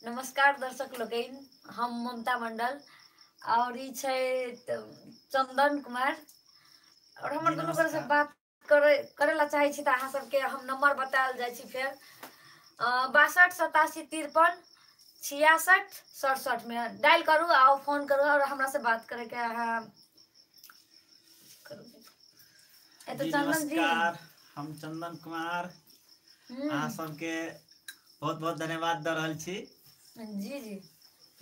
नमस्कार दर्शक लोकन, हम ममता मंडल और चंदन कुमार और हमर दोनों से बात करे ला चाहे छी। अहाँ सबके हम नंबर बतायल जाय छी फेर 62 87 53 66 67 में डायल करू आओ फोन करू और हमरा से बात करे के अहाँ करू। जी नमस्कार, हम चंदन कुमार अहाँ सबके बहुत बहुत धन्यवाद दे रहल छी। जी जी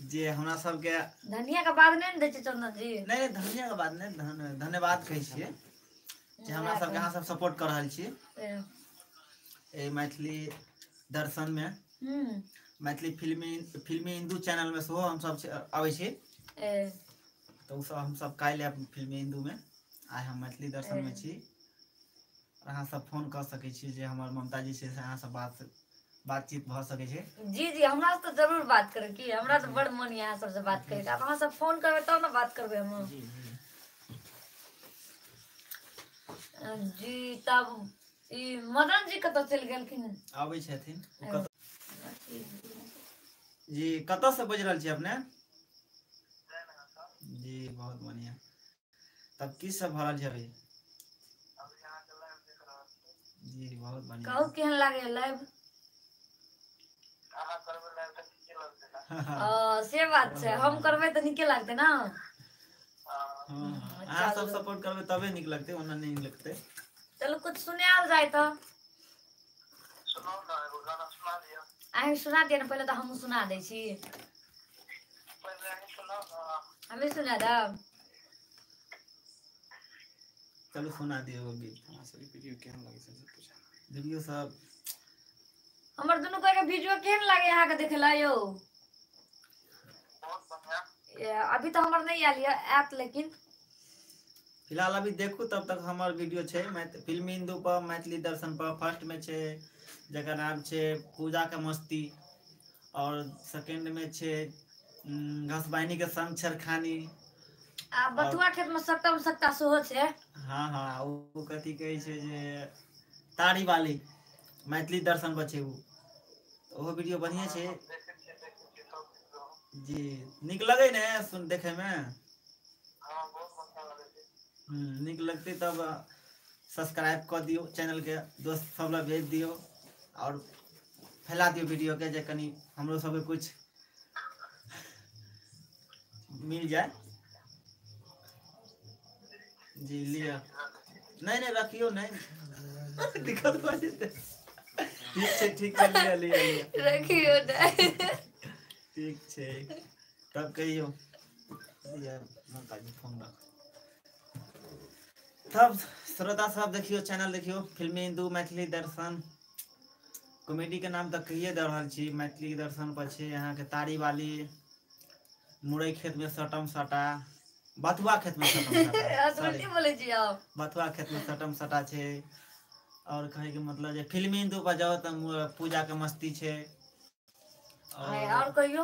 जे हमरा सबके धनिया के बाद नहीं दे छी चंदन जी। नहीं धनिया के बाद नहीं, धन्यवाद कहे छिए जे हमरा सबके अहाँ सब सपोर्ट कर रहल छी। ए मैथिली दर्शन में मैथिली फिल्मी हिंदू चैनल में सेहो हम सब आवे छी। तो हम सब काल्हि फिल्मी हिंदू में आइ हम मैथिली दर्शन में छी। अहाँ सब फोन कर सके छी जे हमर ममता जी से अहाँ सब बातचीत भ सके छै। जी जी हमरा तो जरूर बात करे की हमरा तो बड़ मन है सबसे बात करे। अब अहाँ सब फोन करबे तब ना बात करबे हम। जी जी तब ई मदन जी कत चल गेलखिन? आबै छथिन जी। कत से बज रहल छी अपने? जी बहुत बढ़िया। तब की सब भ रहल छै अभी? जी बहुत बढ़िया। कहू केहन लागे लाइव? से बात छै, हम करबे त नीके लागते ना। अहाँ सब सपोर्ट करबे तबे नीक लगते, ओना नहीं नीक लगते। चलो कुछ सुनाओ जाए तो। सुनाओ ना, एगो गाना सुना दिया। अहीं सुना दिया ना, पहले तो हम सुना दे छी। पहले अहीं सुनाओ ना। हमें सुना दब। चलो सुना दियो गीत। हमरा सब वीडियो केहन लागे से पूछा। वीडियो सब हमर दोनों के वीडियो केहन लागे अहाँ के देखे ला यो? बहुत बढ़िया। अभी तो हमर नहीं आलिया ऐप, लेकिन फिलहाल अभी देखू तब तक हमर वीडियो छै फिल्मी हिंदू पर, मैथिली दर्शन पर। फर्स्ट में छै जकर नाम छै पूजा के मस्ती, और सेकंड में छै घसबाइनी के संग छरखानी। आ बथुआ खेत में सट्टा सेहो छै। हाँ हाँ वो कथी कहे छै जे तारी वाली मैथिली दर्शन पर छै वो। ओहो वीडियो बढ़िया छै। जी निक लगे ने सुन देखे में? निक लगते तब सब्सक्राइब कर दियो चैनल के, दोस्त सब ला भेज दियो और फैला दियो वीडियो के, जे कनी हमरो सब के कुछ मिल जाए। जी लिया नहीं नहीं रखियो नहीं दिक्कत हो जेते। ठीक है लिया लिया लिया रखियो नहीं। ठीक छै तब कहियो लिया माता जी फोन रख। तब श्रोता सब देखियो चैनल देखियो फिल्मी हिंदू मैथिली दर्शन। कॉमेडी के नाम तक कहिए दे रहल छी। मैथिली दर्शन पर छै यहाँ के तारी वाली, मुरई खेत में सटम सटा, बथुआ खेत में सटम सटा सॉरी बोले जी आप। बथुआ खेत में सटम सटा छै। और कहे के मतलब जे फिल्मी हिंदू पर जाओ त पूजा के मस्ती छै। और कहियो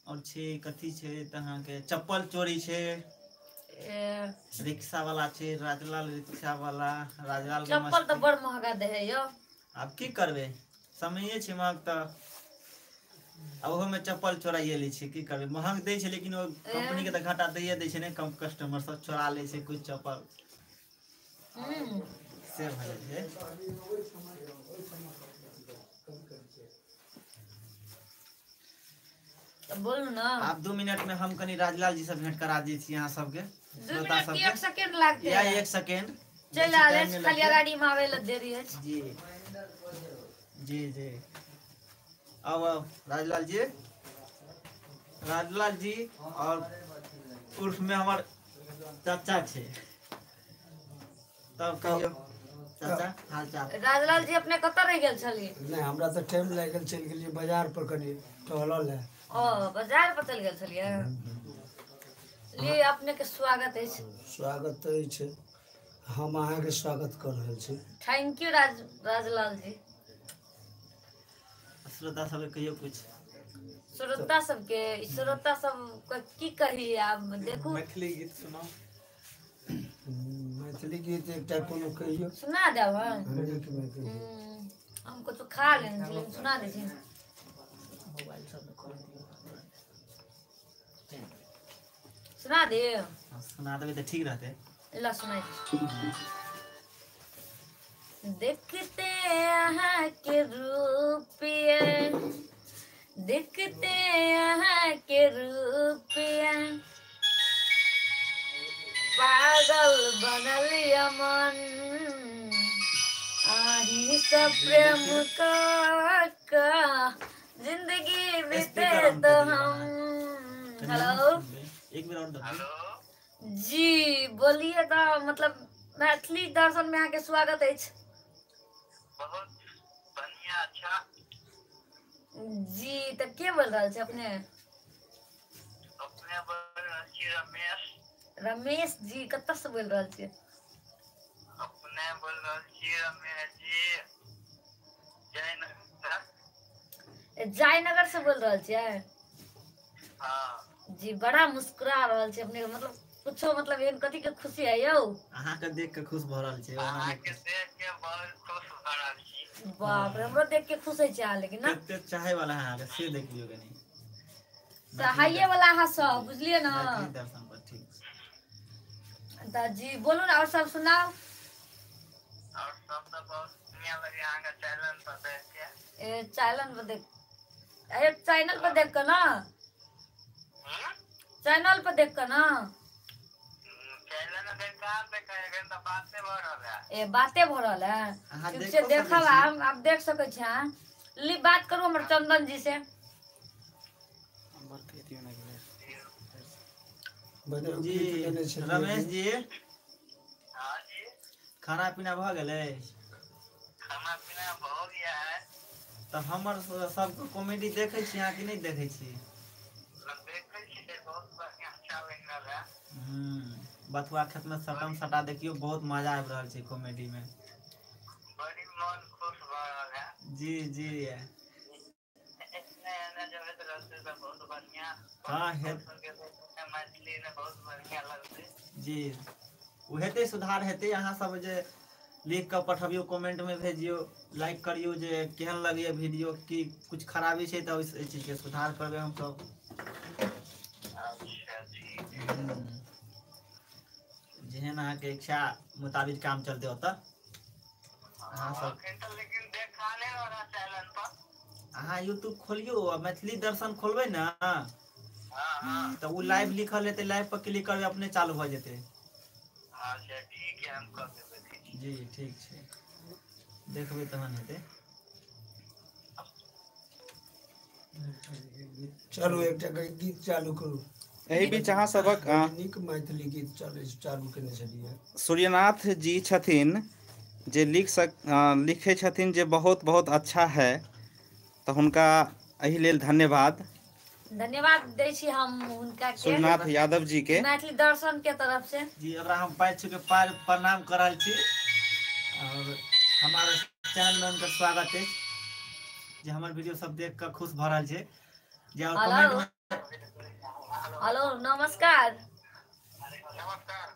और छै कथी छै त अहाँ के चप्पल चोरी छै, रिक्शा वाला छै राजलाल रिक्शा वाला। राजलाल के चप्पल तो बड़ महंगा दे है यो। अब की करबे समय छै महग त ओहो में चप्पल चोराइए ले छै। की करबे महंग दे छै लेकिन वो कंपनी के त घाटा दैए दे छै ने। कम कस्टमर सब चोरा ले छै कुछ चप्पल से भले छै। बोलू ना। आप 2 मिनट में हम कनी राजलाल जी से भेंट करा दी छी यहाँ सबके। 2 मिनट की 1 सेकंड लागते या 1 सेकंड चल आले खाली गाड़ी में आवे ल देरी है। जी जी जी अब राजलाल जी, राजलाल जी और उर्फ में हमार चाचा छे। तब कहियो चाचा हाल चाल? राजलाल जी अपने कत रह गेल छलिए? नहीं हमरा तो टाइम लाग गेल, चल गेलिए बाजार पर कनी टहलल है। बाजार पर चल गेल छलिए। लिए अपने के स्वागत है। स्वागत है, हम अहाँ के स्वागत कर रहल छी। थैंक यू राजलाल जी। श्रोता सब कहियो कुछ? श्रोता सबके श्रोता सब की कही आप देखू। मैथिली गीत सुनाओ। मैथिली गीत एकटा कोनो कहियो सुना देब नीक में कहियो। हम कुछ खा लेने छी लेकिन सुना दे छी। सुना दे। सुना देबे तो ठीक रहते। ला सुनाई। देखते यहाँ के रूपिया, देखते यहाँ के रूपिया, पागल बनल मन, आही सब प्रेम का जिंदगी बीते तो हम। हेलो एक मिनट और दो। जी बोलिए तो मतलब मैथिली दर्शन में अहाँ के स्वागत है। बहुत बढ़िया अच्छा। जी तो के बोल रहा है अपने? अपने बोल रहल छी रमेश। रमेश जी कत से बोल रहा है? अपने बोल रहल छी रमेश जी जयनगर। जयनगर से बोल रहा है। हाँ जी बड़ा मुस्कुरा रहा है अपने, मतलब कुछो मतलब एहन कथी के खुशी है यो? अहाँ के देख के खुश भ रहल छै। अहाँ के देख के बहुत खुश भ रहल छी। बाप रे हमरो देख के खुश है छै लेकिन ना कते चाहे वाला है आगे से देख लियो कनी। चाहइए वाला है सब, बुझलिए ना। मैथिली दर्शन पर ठीक। तो जी बोलो ना और सब सुनाओ। और सब तो बहुत बढ़िया लगे अहाँ के चैनल पर देख के। ए चैनल पर देख, अरे चैनल पर देख कर ना, चैनल पर देख कर ना। चैनल देख कहाँ देखा है तो बातें हो रहा है। ए बातें भ रहल है। अहाँ ठीक देख से तो देखब सकै छी। हम, आप देख सके छी। हां ली बात करू हमर चंदन जी से। जी रमेश जी हाँ जी खाना पीना भ गेलै? खाना पीना हो गया है। तो हमर सबके कॉमेडी देखे छी अहाँ कि नहीं देखे छी? देखे छी बहुत बढ़िया अच्छा लग रहा है। बथुआ खेत में सटम सटा देखियो बहुत मजा आबि रहल छै कॉमेडी में। बड़ी मन खुश भ रहल है। जी जी इतने एने जगह पे रहते तो बहुत बढ़िया। हाँ मैथिली ने बहुत बढ़िया लगते। जी उ हेते सुधार हेते। अहाँ सब जे लिख के पठबियो कमेंट में भेजियो, लाइक करियो जे केहन लगे वीडियो, की कुछ खराबी छै तो इस चीज के सुधार करबे हम सब। अच्छा ठीक है। जेहन अहाँ के इच्छा मुताबिक काम चलते होता। अहाँ सब लेकिन देखा नहीं हो रहा चैनल पर। अहाँ यूट्यूब खोलियो और मैथिली दर्शन खोलबे ना तो वो लाइव लिखल हेते, लाइव पर क्लिक करबे अपने चालू भ जेते। अच्छा ठीक है हम कर देबे। जी ठीक छै, देखबे तहन हेते। चलो एकटा गीत चालू करू। एहि बीच अहाँ सबक नीक मैथिली गीत चालू केने छलिए। सूर्यनाथ जी छथिन जे लिखे छथिन जे बहुत बहुत अच्छा है, तो हुनका एहि लेल धन्यवाद। धन्यवाद दै छी हम उनका के, सूर्यनाथ यादव जी के मैथिली दर्शन के तरफ से। जी ओकरा हम पैर छू के प्रणाम कर रहल छी और हमारे चैनल में उनका स्वागत है जे हमर वीडियो सब देख के खुश भ रहल छै। जे और कमेंट में हेलो नमस्कार। नमस्कार।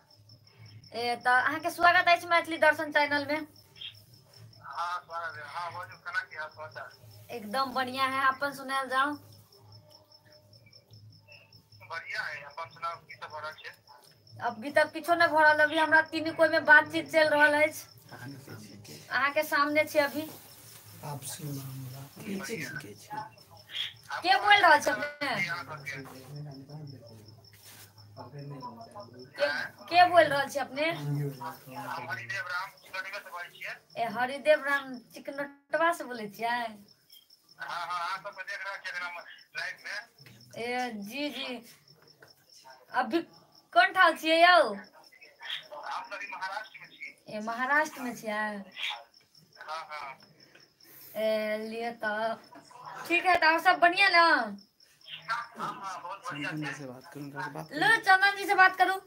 ए तो अहाँ के स्वागत है मैथिली दर्शन चैनल में। हाँ स्वागत है। हाँ वो जो खाना की हाल समाचार एकदम बढ़िया है, अपन सुनाल जाओ। बढ़िया है। अपन सुनाओ की सब हो रहा है? अभी तक किछो नहीं भरल, अभी हमरा तीन कोई में बातचीत चल रहा है। अहाँ के सामने छी अभी। आपसी मामला के बोल रहा है अपने? के बोल रहा है अपने? हम हरिदेव राम चिकनगर से बोल छियै। ए हरिदेव राम चिकनटवा से बोले छियै? हाँ हाँ आप सब देख रहा है लाइव में। ए जी जी अभी कौन ठाल छियै यौ? आप सभी महाराष्ट्र में छियै। ए महाराष्ट्र में छियै? हाँ हाँ ए लिए तो ठीक है। तो सब बढ़िया ना? हाँ बहुत बढ़िया से बात करूँ। लो चंदन जी से बात करूँ।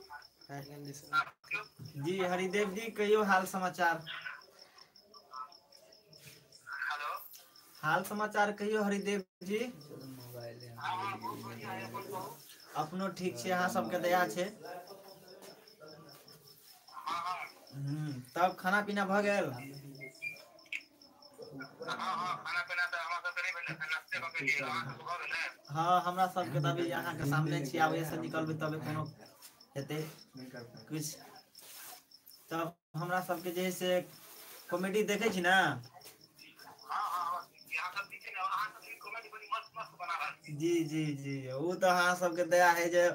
जी हरिदेव जी कहियो हाल समाचार। हेलो हाल समाचार कहियो हरिदेव जी। अपनो ठीक छै, अहाँ सबके दया छै। तब खाना पीना भ गेल? खाना पीना तो हमरा सब करे भेले, नाश्ते क के लिए अहाँ सब घर भेले। हाँ हमरा सबके तभी यहाँ के सामने छी, आबे से निकलबे तबे कोनो हेते कुछ। तब हमरा सबके जे है से कॉमेडी देखे छी ना। यहाँ सब दिखे ना, अहाँ सब कॉमेडी बड़ी मस्त मस्त बना रहल छी। जी वो तो अहाँ सबके दया है जे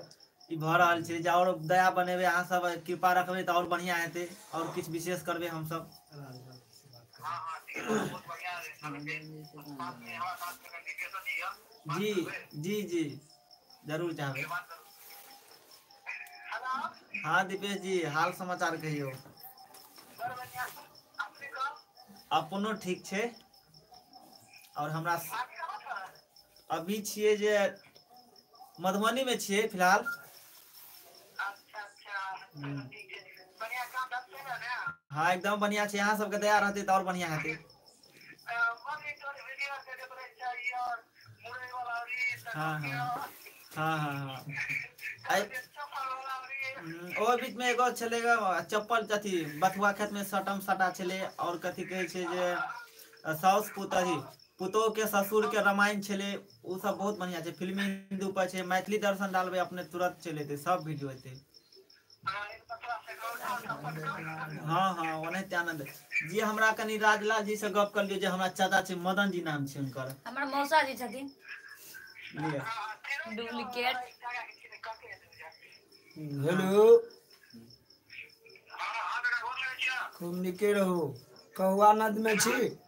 ई भ रहल छै, जे और दया बनेबे अहाँ सब कृपा रखबे तो और बढ़िया हेते, और कुछ विशेष करबे हम सब। ठीक है, बहुत बढ़िया है। साथ में हमारा साथ में कंटिन्यूएशन दिया। जी जरूर चाहबे। हेलो हाँ दीपेश जी, हाल समाचार कहियो। सर बढ़िया, अपने का अपनो ठीक छै। और हमरा आप कहाँ पर? अभी छिए जे मधुबनी में छिए फिलहाल। अच्छा ठीक है, बढ़िया काम करते हैं ना। हाँ एकदम बढ़िया छै, यहाँ सबके दया रहते तो और बढ़िया हेते। वीडियो से देखो चाहिए और मुड़े वाला और ये हाँ ओ बीच में एगो चलेगा चप्पल कथी बथुआ खेत में सटम सटा छले, और कथी कहे छै जे साउस पुतोह के ससुर के रामायण छले, उ सब बहुत बढ़िया छै। फिल्मी हिंदू पर छै, मैथिली दर्शन डालबे अपने तुरंत चले थे, सब वीडियो एते। हाँ ओनाहिते आनंद जी। हमरा कनी राजलाल जी से गप कर लियो, जे हमरा चाचा छै, मदन जी नाम छै हुनकर। हमर मौसा जी छथिन डुप्लीकेट। हेलो, खूब निके रहू। कहू आनंद में छी?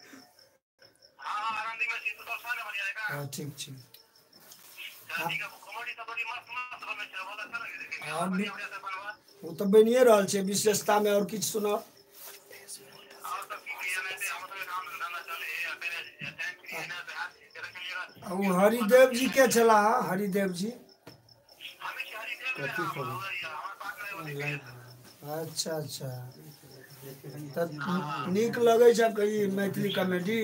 हाँ ठीक छी। वो तो बनिए रहल छै, विशेषता में और किछ सुनाओ। वो हरिदेव जी के छला? हरिदेव जी अच्छा तब नीक लगे छै कही मैथिली कॉमेडी?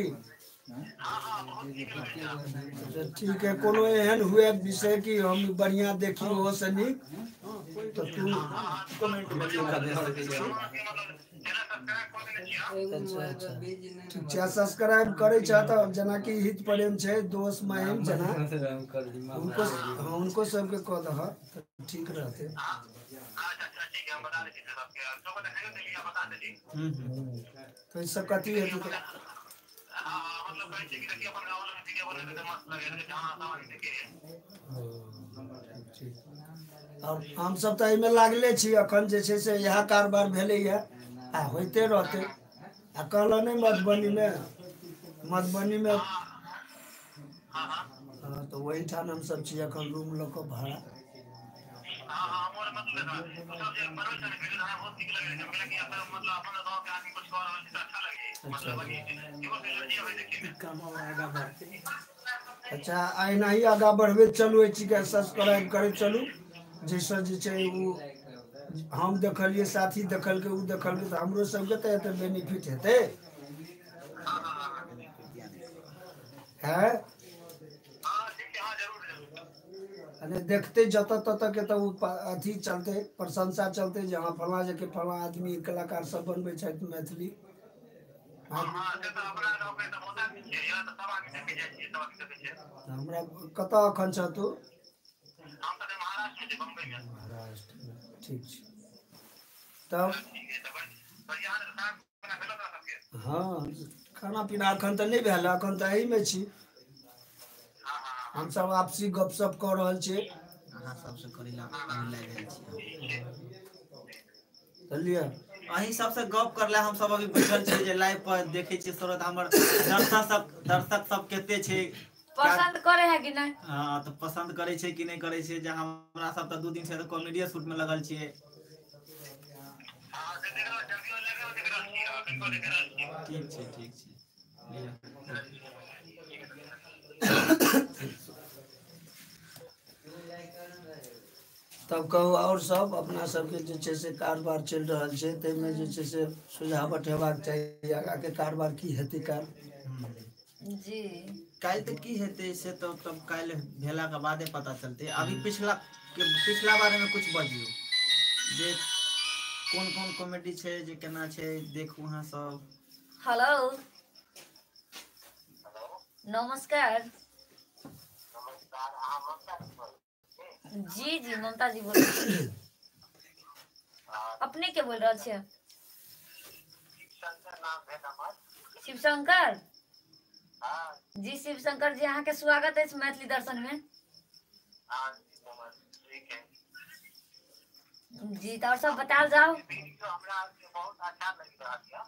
अच्छा ठीक है, कोनो एहन हुए विषय की हम बढ़िया देखी हो से नीक तो तू कमेंट में लिखा दे सके छी। अच्छा ठीक छै, सब्सक्राइब करे छ त जना कि हित प्रेम छै, दोस्त महिम जना उनको सबके कह दह त ठीक रहते। तो इससे कथी हेतु और हम सब तो एहिमे लागले छी, अखन जे छै से यह कारबार भेलैया आ होते रहते। आ कहल नहीं मधुबनी में हाँ तो वही ठान हम सब छी अखन रूम ल के भाड़ा। अच्छा अहिना ही आगा बढ़बे चलू, के सब्सक्राइब करे चलू, जैसे जे छै उ हम देखलिए साथी देखल के उ देखल के, हमरो सबके तो एते बेनिफिट हेते है। अरे देखते जत तत के तो अथी चलते, प्रशंसा चलते, जहाँ फला जगह फला आदमी कलाकार सब बनबे छै मैथिली। हमरा कत अखन छ तू? महाराष्ट्र ठीक छै। तब हाँ खाना पीना अखन तो नहीं भेल, अखन तो एही में छी। हम सब आपसी गपशप कर रहल छी। अहाँ सबसे करेला लाग गेल छी, चलिए अहीं सबसे गप करले हम सब अभी बैठल छी, जे लाइव पर देखे छी सूरत हमर दर्शक सब केते छै, पसंद करे है कि नहीं? हाँ तो पसंद करे छै कि नहीं करे छै, जे हमरा सब तो 2 दिन से तो कॉमेडी शूट में लगल छिए। ठीक छै तब कहू और सब अपना सबके जे छै से कारोबार चल रहल छै, ताहिमे जे छै से सुझावट हेबाक चाही, आगा के कारोबार की हेतै काल जी। काल तो की हेतै से तो तब काल भेला के बादे पता चलते। अभी पिछला बारे में कुछ बजियो जे कोन कोन कॉमेडी छै जे केना छै देखू अहाँ सब। हेलो हेलो नमस्कार। नमस्कार, अहाँ ममता जी बोल रहे जी जी ममता जी बोल रही छी। अपने के बोल रहे छे? शिवशंकर नाम है हमर। शिवशंकर हाँ जी, शिवशंकर जी अहाँ के स्वागत है मैथिली दर्शन में। हाँ जी, नमस्ते, ठीक है। जी तो और सब बताल जाओ। वीडियो हमरा आपके बहुत अच्छा लग रहा था।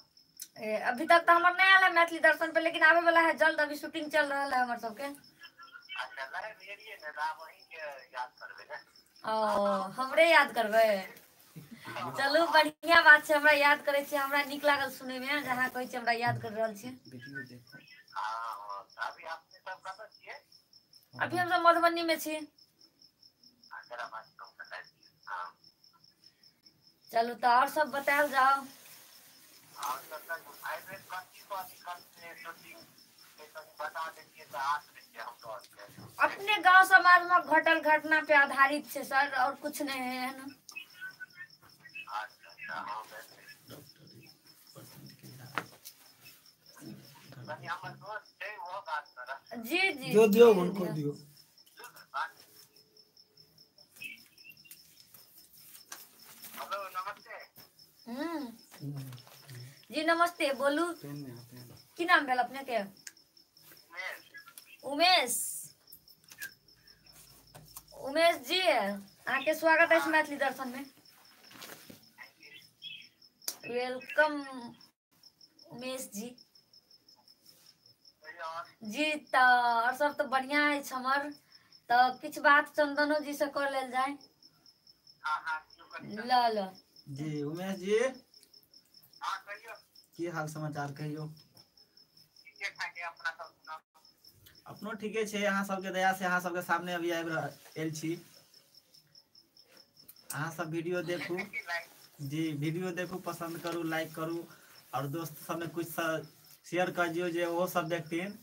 अभी तक तो हमार नहीं आला है मैथिली दर्शन पे, लेकिन आवे वाला है जल्द। अभी शूटिंग चल रहा है हमार सबके। अच्छा लाइव एरिया में राम वहीं के याद करबे ने। ओ हमरे याद करबे। चलू बढ़िया बात है, हमरा याद करे छी। हमरा निक लागल सुने में जहाँ कहे छी हमरा याद कर रहल छी। वीडियो देखो। हाँ अभी आपने सब कतऽ छियै? अभी हम सब मधुबनी में छी। जरा बात कम बता दीजिए। हाँ चलो तो और सब बताल जाओ। और तक हाईवे कच्ची को अधिकतर से शूटिंग के कहीं बता देंगे तो आ सकते हम तो अच्छे। अपने गांव समाज में घटल घटना पे आधारित है सर, और कुछ नहीं है ना। अच्छा हाँ वैसे कहीं हमारे दोस्त थे वो बात करा। जी जी दियो दियो उनको दियो। हेलो नमस्ते। जी नमस्ते, बोलू पेन में आते हैं। की नाम भेल अपने के? उमेश। उमेश जी अहाँ के स्वागत है मैथिली दर्शन में। वेलकम उमेश जी। जी तो और सब तो बढ़िया है हमर। तो कुछ बात चंदनो जी से कर लेल जाए। ल ल जी उमेश जी हाँ कहियो की हाल समाचार कहियो। ठीके ठाक है, अपना सब सुनाओ। अपनो ठीके छै। अहाँ सबके दया से अहाँ सबके सामने अभी आयल छी। अहाँ सब वीडियो देखू। जी वीडियो देखू, पसंद करू, लाइक करू और दोस्त सब में कुछ शेयर कर दियो जे वो सब देखथिन।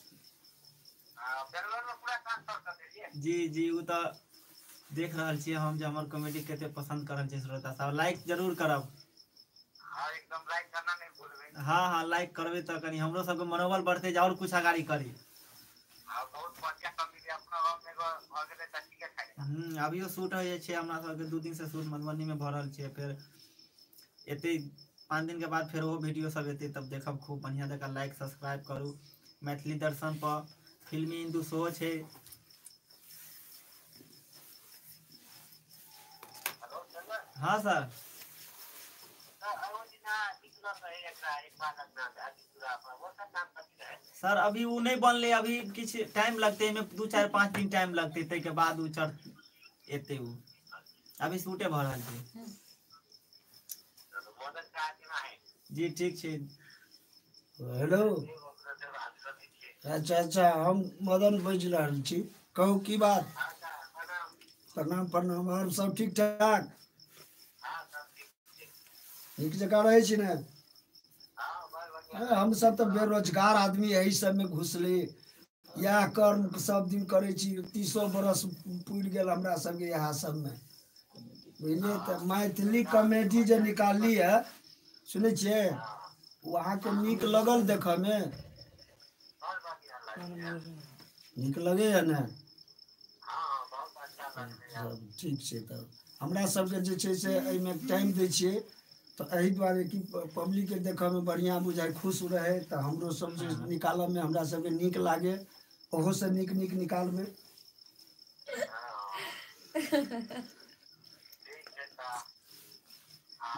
बेंगलोर में पूरा ट्रांसफर कर दीजिए। जी जी वो तो देख रहल छियै हम जे हमर कॉमेडी कते पसंद कर रहल छै श्रोता सब। लाइक जरूर करब। हाँ एकदम लाइक करना नहीं भूलबे। हाँ लाइक करबे तो कनी हमरो सबके मनोबल बढ़ते जे और कुछ आगाड़ी करी। हाँ बहुत बढ़िया कॉमेडी अपना गांव में हो गेले त ठीके ठाक। अभियो शूट हो जाइ छै हमरा सबके। 2 दिन से शूट मधुबनी में भऽ रहल छै। फेर एते 5 दिन के बाद फेर वो वीडियो सब एते, तब देखब खूब बढ़िया जगह। लाइक सब्सक्राइब करू। मैथिली दर्शन पर फिल्मी हिंदू सेहो छै। हेलो चंदन हाँ सर। सर अभी वो नहीं बनले, अभी किछ टाइम लगते, 2 4 5 दिन टाइम लगते, तै के बाद उ चढ़ एते उ अभी शूटे भ रहल छै। जी ठीक छै। हेलो अच्छा हम मदन बाजि रहल छी। कहू की बात? प्रणाम प्रणाम। और सब ठीक ठाक? नीक जगह रहे छी ने? हम सब तो बेरोजगार आदमी यही सब में घुसले। यह कर्म सब दिन करे छी। 30 बरस पुर गेल हमरा सबके यहाँ सब में, बुझलिए। तो मैथिली कॉमेडी जो निकालली है, सुने छिए, वहाँ के नीक लगल देखे में? नीक लगे है ना? ठीक छै। तब हमरा सबके जे छै से एहिमे टाइम दै छियै, तो एहि दुआरे कि पब्लिक के देखे में बढ़िया बुझाए, खुश रहे। तो हमरो सब जे निकालऽ में हमरा सबके नीक लागे, ओहो से नीक नीक निकालबे।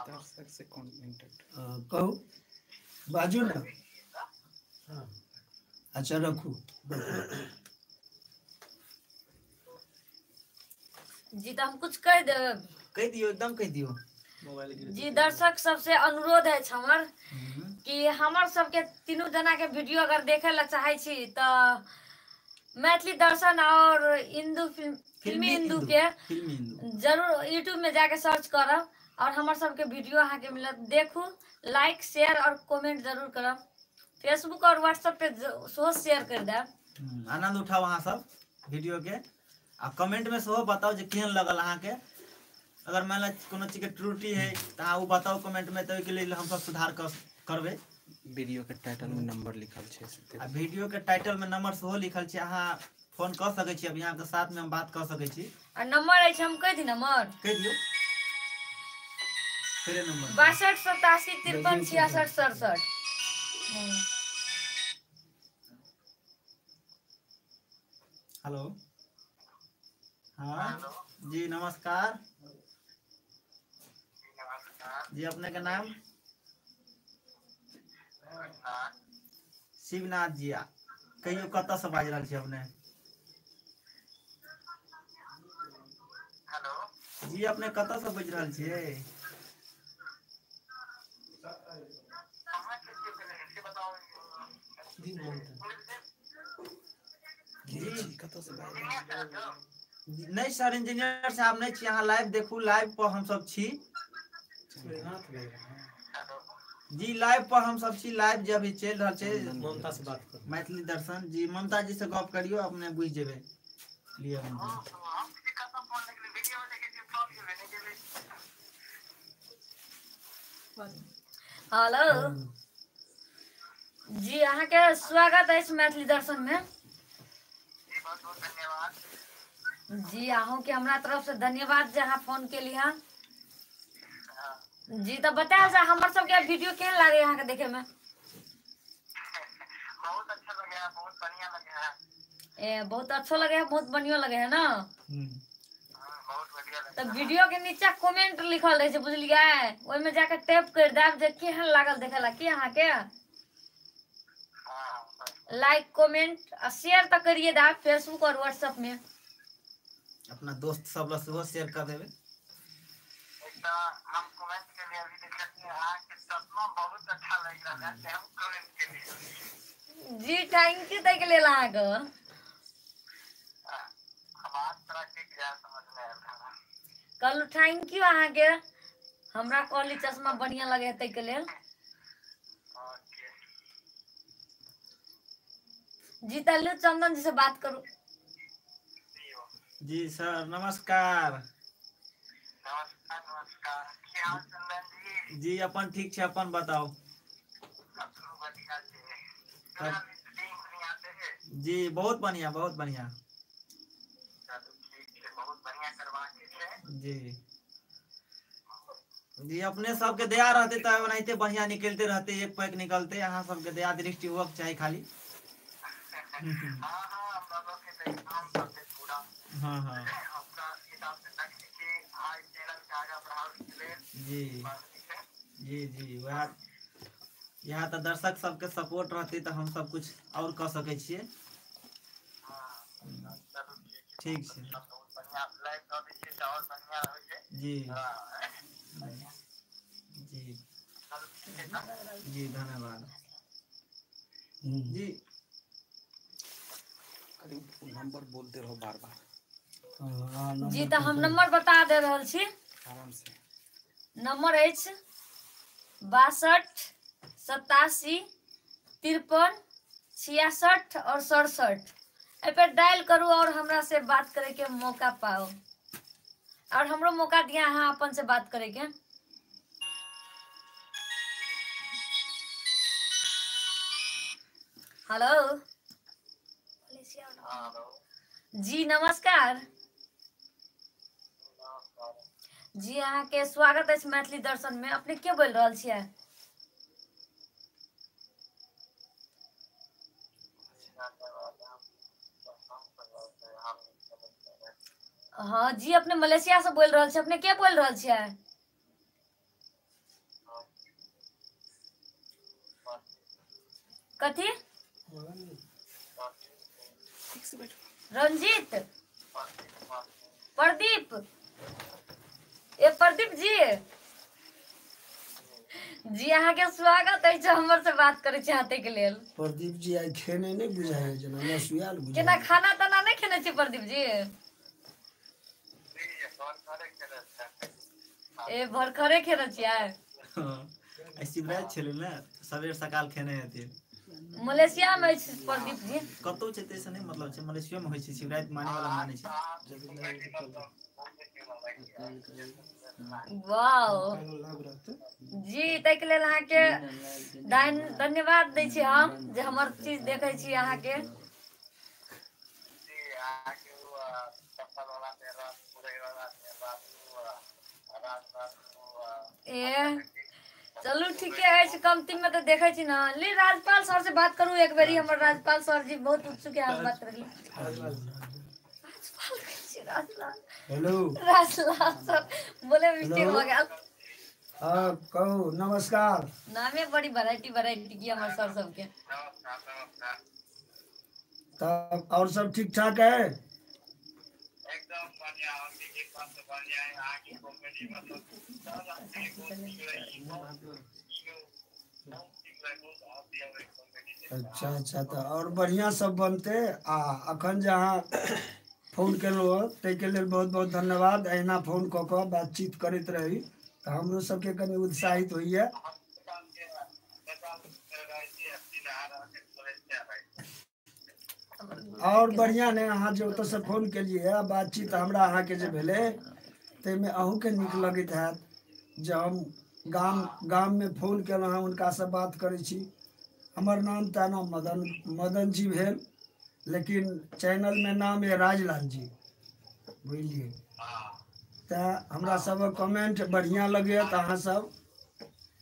दर्शक से कमेंटेड। कहू बाजू ना। अच्छा रखू। जी तो हम कुछ कह दे। कह दियो, एकदम कह दियो। जी दर्शक सबसे अनुरोध है हमर कि हमर सबके तीनों जना के वीडियो अगर देखे ला चाहे छी तो मैथिली दर्शन और हिंदू फिल्मी हिंदू के जरूर यूट्यूब में जाके सर्च करब और हमर सबके वीडियो अहाँ के मिलत। देखू, लाइक शेयर और कमेंट जरूर करब। फेसबुक और व्हाट्सएप पे सेहो शेयर कर देब। आनंद उठाओ अहाँ सब वीडियो के, आ कमेंट में सेहो बताओ जे केहन लगल अहाँ के। अगर मान लो कोनो चीज के त्रुटि है तो अहाँ वो बताओ कमेंट में, तो के लिए हम सब सुधार करबे। वीडियो के टाइटल में नंबर लिखल छै आ वीडियो के टाइटल में नंबर सेहो लिखल छै, अहाँ फोन कर सकै छी। अब यहाँ के साथ में हम बात कर सकै छी। आ नंबर है हम कह दी नंबर कह दियो फिर नंबर 62 87 53 66 67। हेलो हाँ जी नमस्कार जी, अपने के नाम? शिवनाथ जी। कहियो कतऽ से बाजि रहल छी अपने? हेलो जी अपने कतऽ से बाजि रहल छियै? नहीं सर, इंजीनियर साहब नहीं छी, अहाँ लाइव देखू, लाइव पर हम सब छी जी, लाइव पर हम सब छी। लाइव जे अभी चल रहा है, ममता से बात करो। मैथिली दर्शन जी, ममता जी से गप करियो, अपने बुझ जेबे क्लियर। हेलो जी, अहाँ के स्वागत है मैथिली दर्शन में। जी अहूँ के हमरा तरफ से धन्यवाद जे अहाँ फोन के लिए जी। तो बताया जा हमर सब के वीडियो केहन लागे यहाँ के देखे में? बहुत अच्छा लगे है, बहुत बढ़िया लगे है। बहुत अच्छा लगे है, बहुत बढ़िया लगे है ना? बहुत बढ़िया लगे। तो वीडियो के नीचे कमेंट लिखल रहे बुझलिए, ओहि में जाके टैप कर देब जे केहन लागल देखेला की अहाँ के। लाइक कमेंट और शेयर तो करिए देब फेसबुक और व्हाट्सएप में। अपना दोस्त सब लोग सेहो शेयर कर देबे। हम कमेंट के लिए अभी देखते हैं, आपके चश्मा बहुत अच्छा लग रहा है, हम कमेंट के लिए जी थैंक यू तक के लिए अहाँ के। बात तरह के क्या समझ में आया था। कल थैंक यू अहाँ के, हमरा कहली चश्मा बढ़िया लगे तक के लिए जी। तल्लू चंदन जी से बात करूं। जी सर नमस्कार। नमस्कार नमस्कार, क्या हाल चंदन जी? जी अपन ठीक है, अपन बताओ। बढ़िया जी बहुत बढ़िया बहुत बढ़िया। बहुत बढ़िया करवा के जी जी, अपने सबके दया रहते तो ओनाहिते बढ़िया निकलते रहते, एक पैक निकलते। अहाँ सबके दया दृष्टि होक चाहिए खाली। हाँ हाँ जी जी जी, वह यहाँ तो दर्शक सबके सपोर्ट रहते तो हम सब कुछ और कर सके छिए। ठीक है जी जी जी, धन्यवाद जी। नंबर बोलते रहो बार बार। जी तो हम नंबर बता दे रहल छी। आराम से नंबर अछि 62 87 53 66 और 67। ए पे डायल करू और हमरा से बात करे के मौका पाओ, और हमरो मौका दिया अहाँ अपन से बात करे के। हेलो जी नमस्कार जी, अहाँ के स्वागत है मैथिली दर्शन में। अपने के बोल रहल छियै? हाँ जी, अपने मलेशिया से बोल रहल छियै। अपने के बोल रहल छियै? कथी? रंजीत? प्रदीप? ए प्रदीप जी जी, अहाँ के स्वागत है हमर से बात करे चाहते के लेल। प्रदीप जी आई खेने नहीं बुझाए जना मसुयाल बुझाए। केना खाना ताना नहीं खेने छी प्रदीप जी? ए भरखरे खेने छियै? शिवराज छलै ने, सबेर सकाल खेने हेतै। मलेशिया में छै प्रदीप जी। कतौ छै तैसे नहीं मतलब छै, मलेशिया में होय छै शिवरात्रि माने वाला माने छै। वाह जी, तै के लेल अहाँ के धन्यवाद दै छी हम जे हमर चीज देखै छी अहाँ के। ए चलू ठीके है, कमती में तो देखे छी ना। ली राजपाल सर से बात करूँ एक बेरी, हमर राजपाल सर जी बहुत उत्सुक है, हम बात करेंगे। हेलो राजलाल सर बोले मिस्टेक हेलो। हो गया। हाँ कहू नमस्कार। नामे बड़ी वैरायटी की हमारे सर सबके। तब और सब ठीक ठाक है? एकदम बढ़िया, हमनी के पास तो बढ़िया है। आगे कॉमेडी मतलब ज्यादा ठीक अच्छा अच्छा, तो और बढ़िया सब बनते। आ अखन जे अहाँ फोन केलहुँ ताहिके लेल बहुत बहुत धन्यवाद। अहिना फोन कऽ कऽ बातचीत करैत रही तऽ हमरो सबके कनि उत्साहित होइए। और बढ़िया ने अहाँ जे ओतऽ से फोन केलिए, बातचीत हमरा अहाँ के जे भेले ताहिमे अहूँके नीक लगैत हैत जे हम गाम में फोन केलहुँ हँ, हुनकासँ बात करै छी। हमर नाम ताना मदन जी भेल, लेकिन चैनल में नाम है राजलाल जी, बुझलिए। तऽ हमरा सबके कमेंट बढ़िया लगैए तऽ अहाँ सब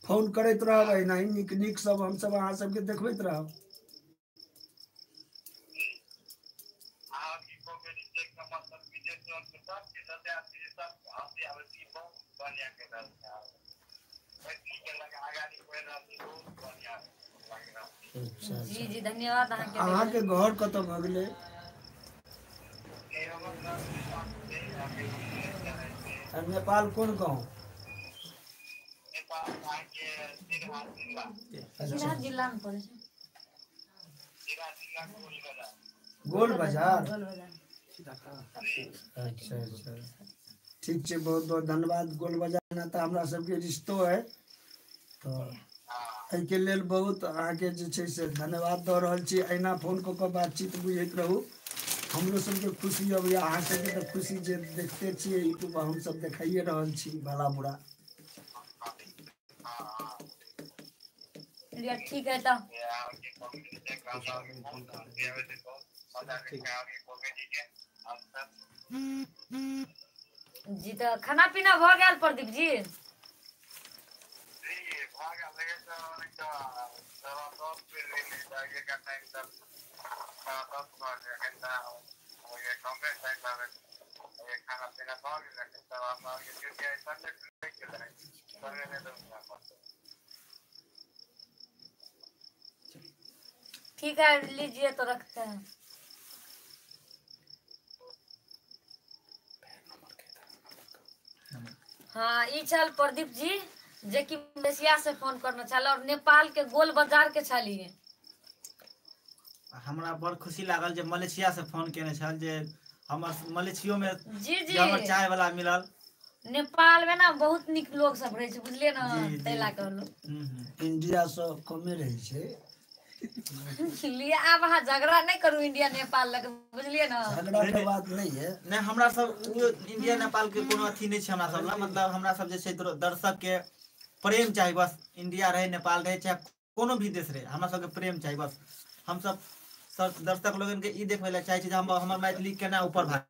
फोन करैत रहब, एनाही नीक नीक सब हमसब अहाँ सबके देखबैत रहब। अच्छा जी अच्छा, जी धन्यवाद अहाँ के। अहाँके घर कतऽ भऽ गेलै? आ नेपाल कोन गाँव? जिला जिला में पड़े छै। गोल बाजार। गोल बाजार। अच्छा अच्छा, ठीक छै, बहुत बहुत धन्यवाद। गोल बाजार में तऽ हमरा सबके रिश्तो है, तो एहिके लेल बहुत अहाँके जे छै से धन्यवाद दऽ रहल छी। अहिना फोन कऽ कऽ बातचीत बुझैत रहू, हमरो सबके खुशी अबैया। अहाँ सबके तऽ खुशी जे देखते छियै यूट्यूब पर हमसब देखाइए रहल छी भला बुरा। चलिए ठीक है तो। जी तो खाना पीना भऽ गेल प्रदीप जी? ठीक है लीजिए तो रखते हैं। हाँ ई छल प्रदीप जी जे कि मलेशिया से फोन करना छल और नेपाल के गोल बाजार के छलिए। हमरा बड़ खुशी लागल जे मलेशिया से फोन केने छल, जे हमर मलेशियो में जी जी जे हमर चाय वाला मिलल। नेपाल में ना बहुत निक लोग सब रहे छै, बुझलिए ना, जी तै जी। ला कहलहुँ। इंडिया से कमे रहे छै। लिए आब अहाँ झगड़ा नहीं करू इंडिया नेपाल लग, बुझलिए ना। झगड़ा के बात नहीं है। नहीं हमरा सब इंडिया नेपाल के कोनो अथी नहीं छै हमरा सब ला, मतलब हमरा सब जे छै दर्शक के प्रेम चाही बस। इंडिया रहे नेपाल रहे चाहे कोनो भी देश रहे, हमरा सबके प्रेम चाही बस। हम सब दर्शक लोगन के ई देखबै ला चाहे छी जे हमर मैथिली केना ऊपर भागे।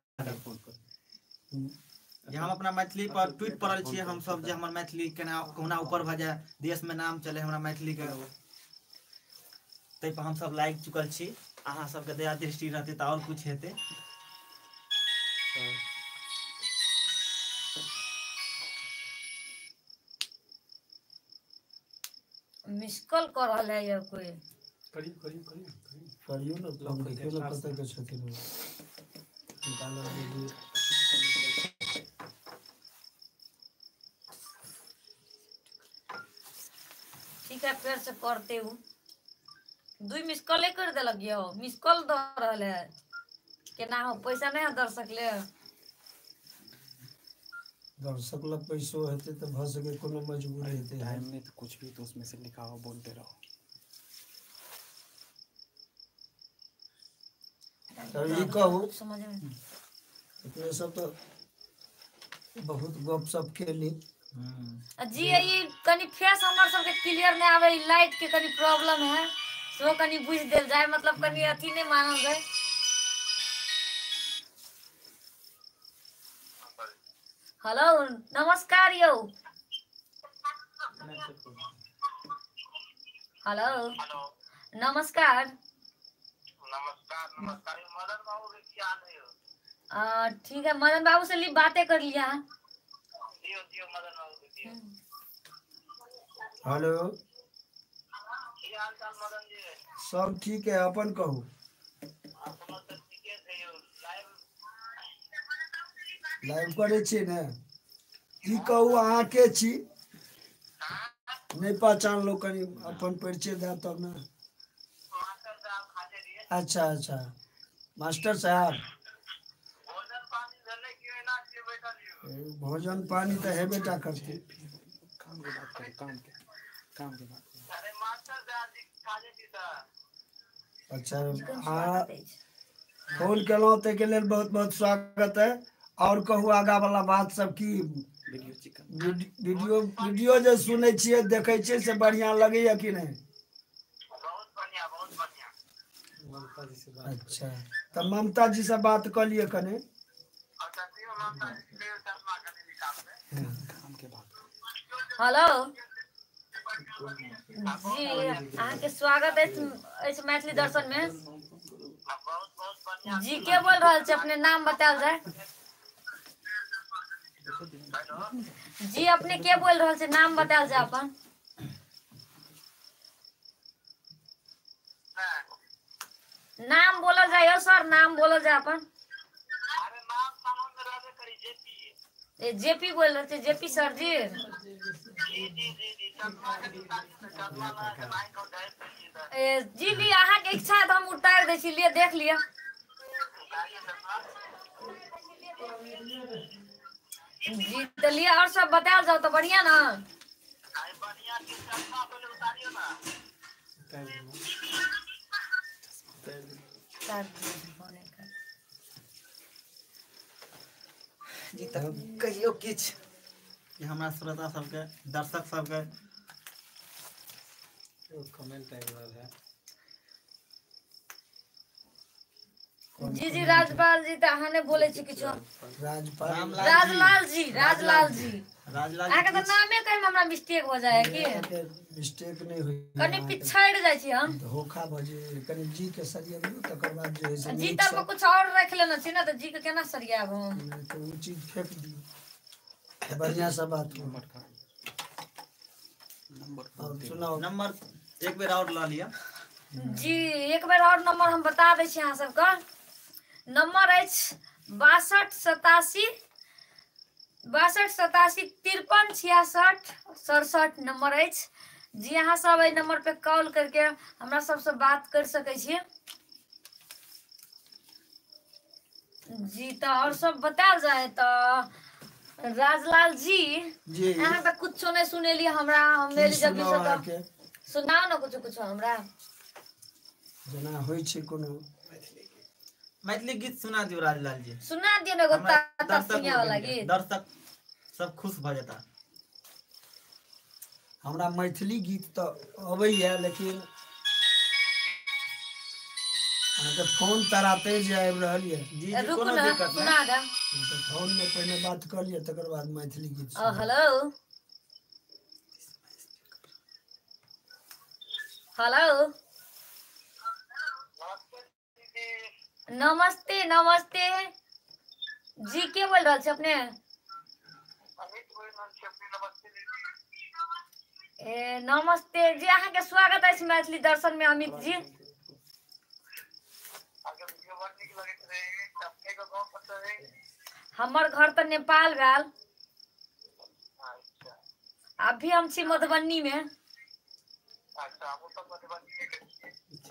हम अपना मैथिली पर ट्वीट पढ़ल छियै हम सब जे हमर मैथिली केना कोना ऊपर भऽ जाए, देश में नाम चले हमरा मैथिली के। तै पर हम सब लाइक चुकल छी। अहाँ सबके दया दृष्टि रहतै तऽ और कुछ हेतै। मिस कॉल कर रहल है या कोई? करियो ना फोन, देखियो ना कतऽ के छथिन वो। निकालो दीजिए। ठीक है फिर से करते हूँ। 2 मिस कॉल कर देलक यो, मिस कॉल दऽ रहल है। केना हो पैसा नहीं दर सकले? दर्शक ला पैसो हेतै तऽ भऽ सके कोनो मजबूरी हेतै। टाइम में तो कुछ भी तो उसमें से लिखा हो बोलते रहो। तो ई कहू समझ में अपने सब तो बहुत गप सप खेली। जी ये कनी फेस हमर सबके क्लियर नहीं आवे, लाइट के कनी प्रॉब्लम है, सो कनी बुझ देल जाए, मतलब कनी अथी नहीं मानल जाए। हेलो नमस्कार यौ। हेलो हेलो नमस्कार। नमस्कार नमस्कार ये मदन बाबू के क्या हाल है यो? ठीक है, मदन बाबू से ली बातें कर लिया। दियो दियो मदन बाबू के दियो। हेलो की हाल चाल मदन जी? सब ठीक है, अपन कहू। अपनो सब ठीके छै यो। लाइव करे छी ने, की कहू अहाँ के छी? नहीं पहचान लो, कनी अपन परिचय दे तब ना। मास्टर साहब खाते दिए अच्छा अच्छा, मास्टर साहब भोजन पानी भेलै कि ओहिना छियै बैठल यो? भोजन पानी तो हेबे टा करते। अरे मास्टर साहब जी खाते दी त अच्छा हाँ, फोन केलहुँ ताहिके लेल बहुत बहुत स्वागत है। और कहू आगा वाला बात सब की? वीडियो जे सुनै छियै देखै छियै से बढ़िया लगैया कि नहीं? बहुत बढ़िया बहुत बढ़िया। अच्छा तो ममता जी से बात कर लिए कने। अच्छा दियो माता जी के शर्मा कने निकाल दे। हेलो जी अहाँ के स्वागत है मैथिली दर्शन में। बहुत बहुत बढ़िया। जी के बोल रहा है, अपने नाम बताओ जाए। जी अपने के बोल रहा है, नाम बताओ जाए अपन। नाम बोलल जाए सर, नाम बोलल जाए अपन। अरे नाम सामने में रहबे करी जेपी। जेपी बोल रहे थे, जेपी सर जी। जी शर्मा के निकाल दे। शर्मा ना के नहीं को जाए चाहिए त जी ली अहाँ के इच्छा है तो हम उतार दे छी, लिए देख लिया। जी तो लिए और सब बताओ जाओ तो बढ़िया ना। बढ़िया की शर्मा पहले उतारियो ना। जी तब कहियो किछ कि हमरा श्रोता सबके दर्शक सबके कमेंट आबि रहल है। जी जी राजपाल जी तो अहाँ ने बोले छी किछो। राजपाल राजलाल जी, राजलाल जी। राजलाल अहाँ के तो नामे कहे में हमरा मिस्टेक हो जाए कि मिस्टेक नहीं हुई, कनी पिछड़ जाय छी हम। धोखा भजे कनी जी के सरियेबू तकर बाद जो है से जी नीक तब से कुछ और रख लेना छी ना, तो जी के केना सरियाब हम। नहीं तो वो चीज फेंक दी। बढ़िया सा बात हो। और सुनाओ नंबर एक बेर और ला लिया। जी एक बार और नंबर हम बता दै छी अहाँ सबके। नंबर अछि 6287 53 66 67 नंबर अछि। जी अहाँ सब एहि नंबर पे कॉल करके हमरा सबसे बात कर सकै छी। जी तो और सब बताओ जाए तो राजलाल जी जी अहाँ तो कुछो नहीं सुनेली हमरा, हम की मेरी जब सुनाओ अहाँ के सुनाओ ना कुछो कुछो हमरा। जेना होइ छै कोनो मैथिली गीत सुना दियो राजलाल जी। सुना दियो ना एगो हमरा तात्या वाला लोगन के, गीत। दर्शक सब खुश भ जेता। हमरा मैथिली गीत तो अबैया, लेकिन अहाँके फोन तराते जे आबि रहल ये। जी जी रुकू कोनो ना दिक्कत सुना नहीं। दे। तो फोन में पहले बात कर लिया तकर बाद मैथिली गीत सुनाओ। हेलो हेलो नमस्ते नमस्ते जी के बोल रहा छे अपने? नमस्ते जी अहाँ के स्वागत है मैथिली दर्शन में अमित जी। हमर घर तो नेपाल भेल, अभी हम छी मधुबनी में।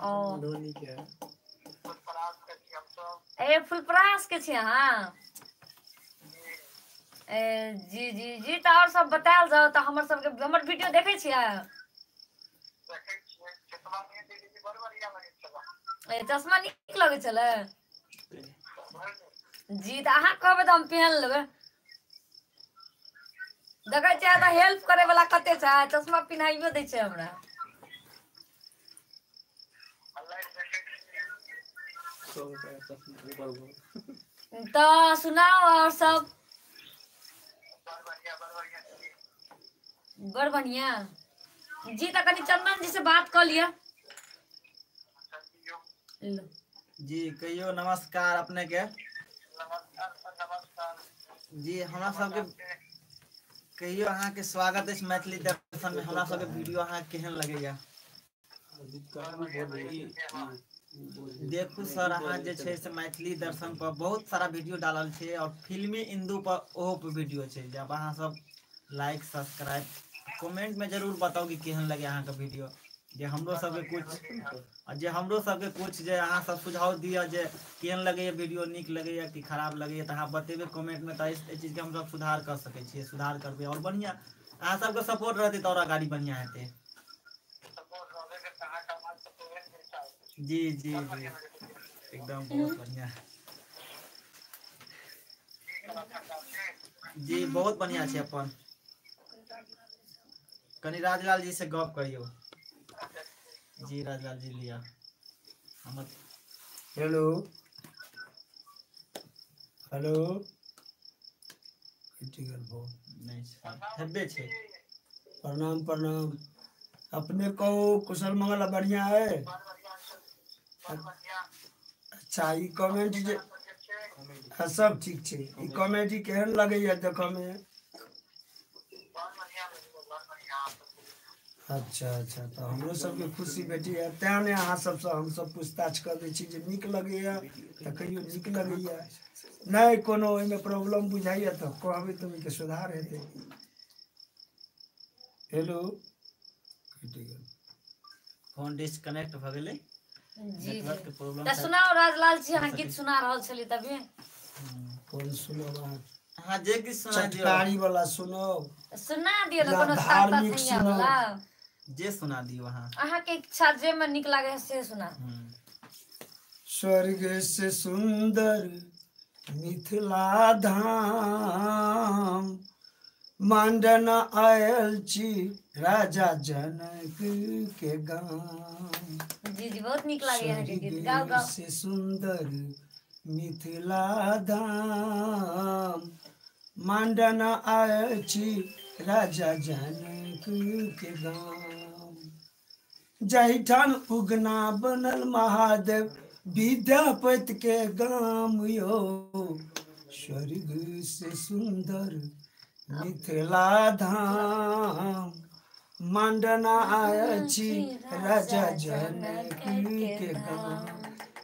ओ फुलपरास के छी अहाँ? जी जी जी तो और सब बतायल जाओ तो हमर सबके हमर वीडियो देखे छियै? चश्मा नीक लगे छले। जी तो अहाँ कहबै तो हम पहन लेबै। देखै छियै तऽ हेल्प करे वाला कते छै, चश्मा पिन्हाइयो दै छै हमरा। तो सुनाओ और सब। बड़ बढ़िया जी। तो कनी चंदन जी से बात कर लिया। लो। जी कहियो नमस्कार अपने के। जी हमरा सबके कहियो अहाँ के स्वागत है मैथिली दर्शन में। हमरा सबके वीडियो अहाँ केहन लगैया? देखू सर अहाँ जे छै से मैथिली दर्शन पर बहुत सारा वीडियो डालल छै और फिल्मी इंदू पर ओहो पर वीडियो छै। जब अहाँ सब लाइक सब्सक्राइब कमेंट में जरूर बताओ कि केहन लगे अहाँ के वीडियो। जे हमरो सबके कुछ जे अहाँ सब सुझाव दिया जे केहन लगैया वीडियो, नीक लगैया कि खराब लगैया तऽ अहाँ बतेबै कमेंट में। तऽ एहि चीज के हम सब सुधार कर सकै छियै, सुधार करबै और बढ़िया अहाँ सबके सपोर्ट रहतै तऽ और आगाड़ी बढ़िया हेतै। जी जी जी एकदम बहुत बढ़िया। जी बहुत बढ़िया छै। अपन कनी राजलाल जी से गप करियो। जी राजलाल जी लिया हम। हेलो हेलो नहीं हेबे छै। प्रणाम प्रणाम। अपने कहो कुशल मंगल बढ़िया है। अच्छा ई कमेंट जे सब ठीक छै। ई कॉमेडी केहन लगैया देखऽ में? अच्छा अच्छा तो हमरो सबके खुशी भेटी है, तें ने अहाँ सबसे हम सब पूछताछ कर दै छी जे नीक लगैया तऽ कहियो नीक लगैया, नहीं कोनो ओहिमे प्रॉब्लम बुझाइया तऽ कहबै तऽ ओहिके सुधार हेतै। हेलो फोन डिस्कनेक्ट भ गेलै। जी नेटवर्क के प्रॉब्लम तो सुनाओ राजलाल जी, अहाँ गीत सुना रहल छली तभी। कौन सुनो हाँ जे किछु सुना दियो। चटकारी वाला सुनो सुना दियो ना, या कोनो धार्मिक ताता सुनो। वाला जे सुना दियो अहाँ। अहाँ के इच्छा जे में निक लागे से सुना। स्वर्ग से सुंदर मिथिला धाम, मांडन आयल छी राजा जनक के गाम। जी जी बहुत निक लागे यहाँ के गीत, गाओ गाओ। से सुंदर मिथिला धाम, मांडन आयल छी राजा जनक के गाम। जहिठाम उगना बनल महादेव विद्यापति के गाम यो, स्वर्ग से सुंदर मिथिला धाम, मंडना आयल छी राजा जनक के गाम।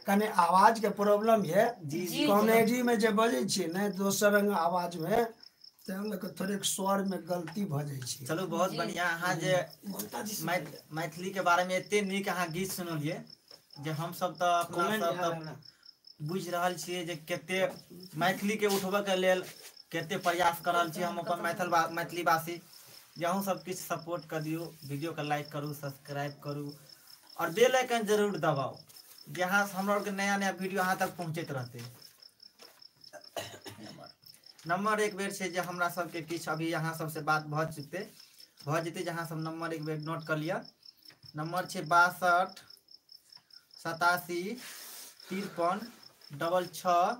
कने आवाज के प्रॉब्लम है। जी कॉमेडी में जे बजे छियै ने दोसर रंग आवाज में, तें लऽ कऽ थोड़े स्वर में गलती भऽ जाइ छै। चलो बहुत बढ़िया। अहाँ जे मैथिली के बारे में एते नीक अहाँ गीत सुनलिए जे हम सब तऽ अपना सब तऽ बुझि रहल छियै जे कते मैथिली के उठबऽ के लेल कते प्रयास कर रहल छी हम अपन मैथिली वासी। जे अहूँ सब किछु सपोर्ट कर दियौ, वीडियो के लाइक करू, सब्सक्राइब करू और बेल आइकन जरूर दबाओ, जे अहाँ हमरा आरके नया नया वीडियो अहाँ तक पहुँचैत रहतै। नंबर एक बेर छै जे हमरा सबके किछु अभी अहाँ सबसे बात भऽ जेतै जे अहाँ सब नंबर एक बेर नोट कर लिअ। नंबर छै 62 87 53 66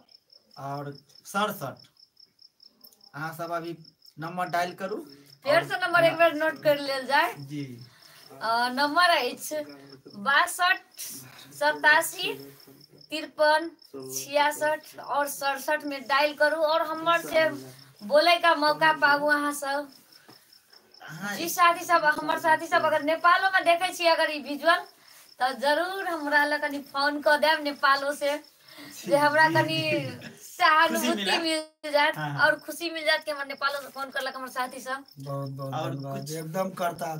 और 67। अहाँ सब अभी नंबर डायल करू। फिर से नंबर एक बार नोट कर लेल जाए। जी नंबर अछि 62 87 53 66 और 67 में डायल करू और हमर से बोले का मौका पाबू अहाँ सब। जी साथी सब, हमर साथी सब अगर नेपालो में देखे छी अगर ई विजुअल तो जरूर हमरा लग कनी फोन कर देब नेपालो से, जे हमरा कनी सहानुभूति मिल जात और खुशी मिल जात कि हमर नेपालो से फोन करलक हमर साथी सब। बहुत बहुत धन्यवाद। एकदम करता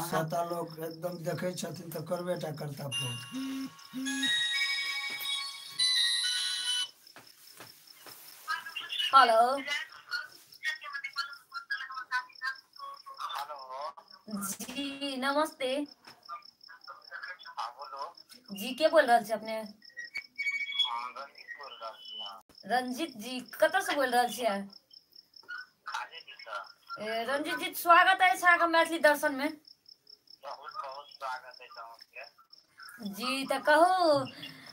सता लोग एकदम देखे छथिन तो करबेटा करता फोन। हेलो जी नमस्ते जी, के बोल रहे थे अपने? रहल छी हां रंजीत जी कतऽ से बोल रहल छियै? खाली दिस रंजीत जी स्वागत है अहाँके मैथिली दर्शन में। बहुत बहुत स्वागत है अहाँके। जी तो कहू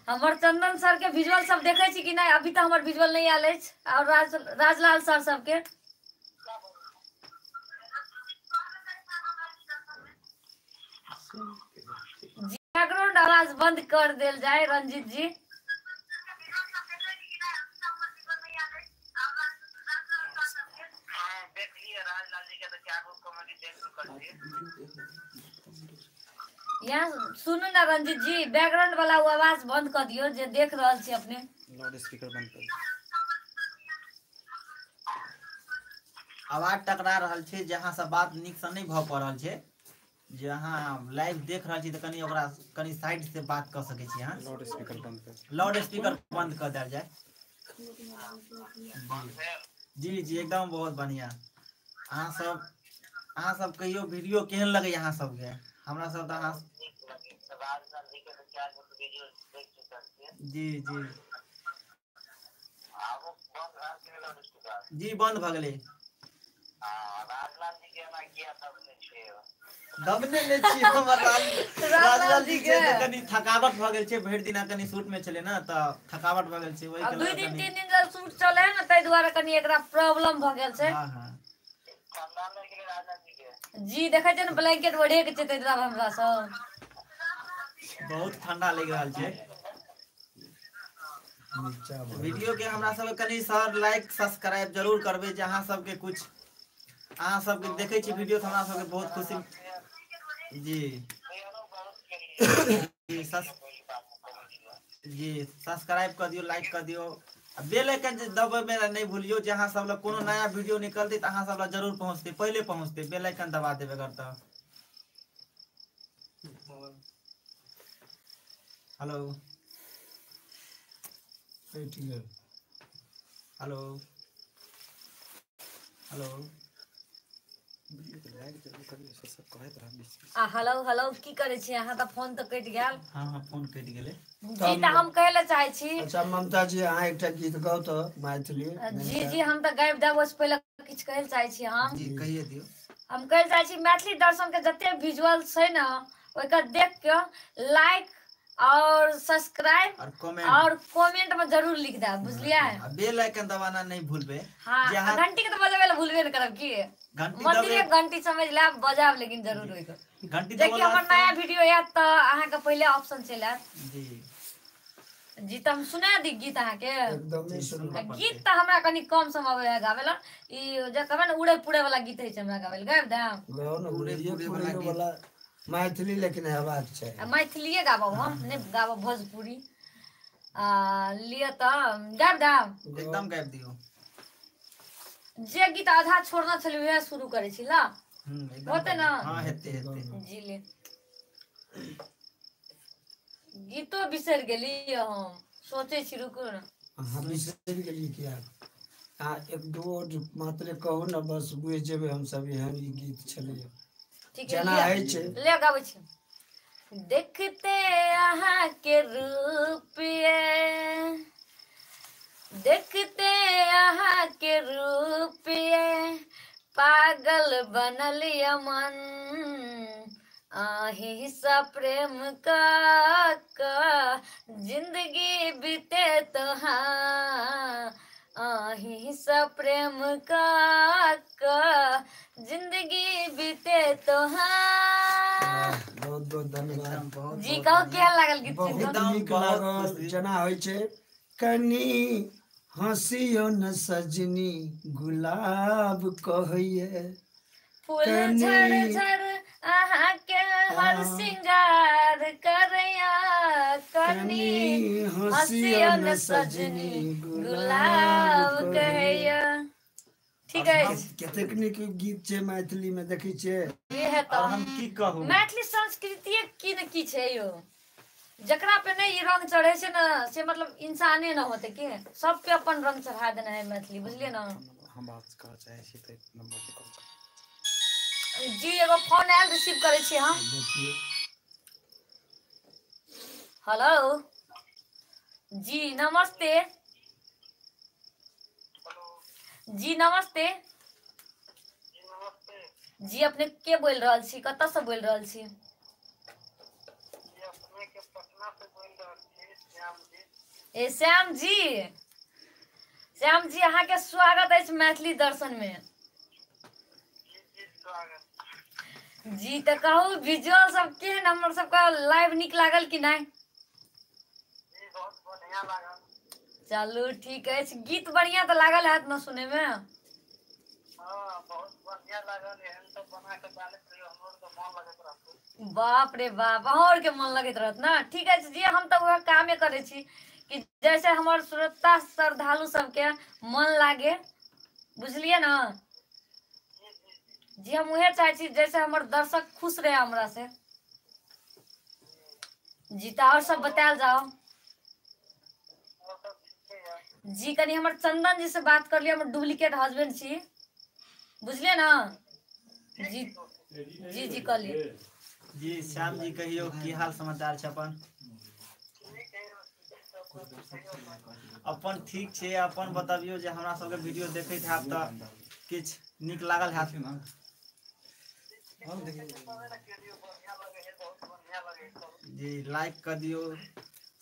हमर चंदन सर के विजुअल सब देखे छी कि नहीं? अभी तो हमर विजुअल नहीं आयल अछि और राजलाल सर सबके जी बैकग्राउंड आवाज बंद कर देल जाए रंजीत जी। देख लिए राजलाल जी के तो क्या को कॉमेडी देख चुकल छी। यहाँ सुनू ना रंजीत जी बैकग्राउंड वाला वो आवाज बंद कर दियो जे देख रहल छी अपने। लाउड स्पीकर बंद कर। आवाज टकरा रहल छै जहाँ से बात निक से नहीं भ प रहल छै। जे अहाँ लाइव देख रहल छी त कनी ओकरा कनी साइड से बात कर सकै छी अहाँ। लाउड स्पीकर बंद कर। लाउड स्पीकर बंद कर देल जाए। जी जी एकदम बहुत बढ़िया। अहाँ सब कहियो वीडियो केहन लगे अहाँ सबके? हमरा सब त अहाँ राजलाल जी के तो क्या को वीडियो देख चुकल छी। जी जी अब बंद भऽ गेल लाउड स्पीकर। जी बंद भ गेलै। राजलाल जी के ना किया तब ने छै। दबने नै छी हमर राजलाल जी के कनी थकावट भ गेल छै, भरि दिना कनी शूट में छलै ना त थकावट भ गेल छै ओहि अब के 2 दिन 3 दिन जब शूट चले है ना तै दुआरे कनी एकरा प्रॉब्लम भ गेल छै। हां हां खानदान में के राजलाल जी के जी देखै छै ना ब्लैंकेट ओढ़े के छै तै दुआरे हमरा सब बहुत ठंडा लग रहल छै। वीडियो के हमरा सब कनी सर लाइक सब्सक्राइब जरूर करबे जे अहाँ सबके कुछ अहाँ सबके देखे छी वीडियो त हमरा सबके बहुत खुशी जी जी सब्सक्राइब कर दियो, लाइक कर दियो, बेल आइकन जे दबावे में नहीं भूलियो जे अहाँ सब ल कोनो नया वीडियो निकलते त अहाँ सब ल जरूर पहुंचते, पहले पहुंचते। बेल आइकन दबा देबे अगर त। Hello hello hello hello hello की करे छी अहाँ? त फोन त कटि गेल। हां हां फोन कटि गेलै। जी त हम कहे ला चाहे छी। अच्छा ममता जी अहाँ एकटा गीत गाओ त मैथिली। जी जी हम त गाबि देब ओस पहिले किछ कहे ला चाहे छी हम। जी कहिए दियो। हम कहे ला चाहे छी मैथिली दर्शन के जते विजुअल छै ना ओके देख के लाइक और सब्सक्राइब और कमेंट में जरूर लिख देब, बुझलिए? बेल आइकन दबाना नहीं भूलबे। हां घंटी के त बजावे ला भूलबे न करब की। मंदिर के घंटी समझ लेब बजाब लेकिन जरूर होई के। घंटी देखिए हमर नया वीडियो आयत त अहाँ के पहिले ऑप्शन चलि आयत। जी जी त हम सुना दी गीत अहाँ के। एकदम नहीं सुन गीत त हमरा कनी कम समय है गावे ला। ई जे कहबे न उड़े पुड़े वाला गीत है छै हमरा गावे ला, गाबि देब? गाओ न उड़े वाला मैथिली लेकिन हेबाक चाही। मैथिलीए गाबब हम, नहीं गाबब भोजपुरी। लिए त गाबि देब? एकदम गाबि दियो। जे गीत आधा छोड़ना छलै वएह शुरू करे छी ला। एकदम होते ना? हां हेते हेते। जी ले गीतो बिसर गेली हम, सोचे छी रुकू न। अहाँ बिसरि गेलियै किया? अहाँ एक दू वर्ड मात्रे कहू न बस बुझि जेबै हम सब एहन ई गीत छलै। ठीक जेना है होइ छै। ले गाबै छी। देखते अहाँ के रूप ये, देखते अहाँ के रूप ये, पागल बनल य मन, आही सा प्रेम का जिंदगी बीते तो हाँ, आही सा प्रेम का जिंदगी बीते तो हाँ। बहुत बहुत धन्यवाद। बहुत जी कहू केहन लागल गीत? बहुत नीक लागल। जेना होइ छै कनी हंसियो न सजनी गुलाब कहैये, फूल झड़ झड़ अहाँ के हर सिंगार करैया, कनी हंसियो न सजनी गुलाब कहैया। ठीक है कतेक नीक गीत छै मैथिली में देखै छियै। ये है तो हम की कहूं मैथिली संस्कृति की न की छै यो, जकरा पे नहीं ये रंग चढ़े छै ना से मतलब इंसाने न होते के। सबके अपन रंग चढ़ा देना है मैथिली, बुझलिए ना? हम बात कर चाहे छी त नंबर पे कॉल कर। जी एगो फोन आयल रिसीव करे छी हम। हेलो जी नमस्ते। जी नमस्ते। जी नमस्ते। जी अपने के बोल रहल छी, कतऽ से बोल रहल छी? जी अपने के पटना से बोल रहल छी, श्याम जी। ए श्याम जी, श्याम जी अहाँ के स्वागत अछि मैथिली दर्शन में। जी जी स्वागत। जी तो कहू विजुअल सब केहन हमर सबका लाइव निक लागल कि नहीं? जी बहुत बढ़िया लागल। चलू ठीक है, गीत बढ़िया तो लागल हैत न सुने में? हाँ बहुत बढ़िया लागल, एहन सब बना के डालत रहियो, हमरो तो मन लगत रहत। बाप रे बाप, और के मन लगत रहत ना। ठीक है जी, हम तो वह कामे करे छी कि जैसे हमार श्रोता श्रद्धालु सबके मन लागे, बुझलिए ना? जी जी जी हम उहे चाहे छी जैसे हमार दर्शक खुश रहे हमरा से। जी तो और सब बतायल जाओ। और सब ठीक है। जी कनी हमर चंदन जी से बात कर लिया, हमर डुप्लीकेट हस्बैंड छी, बुझलिए ना? जी जी जी कर लिए। जी श्याम जी कहियो की हाल समाचार छै अपन? ठीक है, अपन ठीक छै, अपन बतबियो जे हमरा सबके वीडियो देखैत हैब तऽ किछ नीक लागल हैत। जी लाइक कर दियो,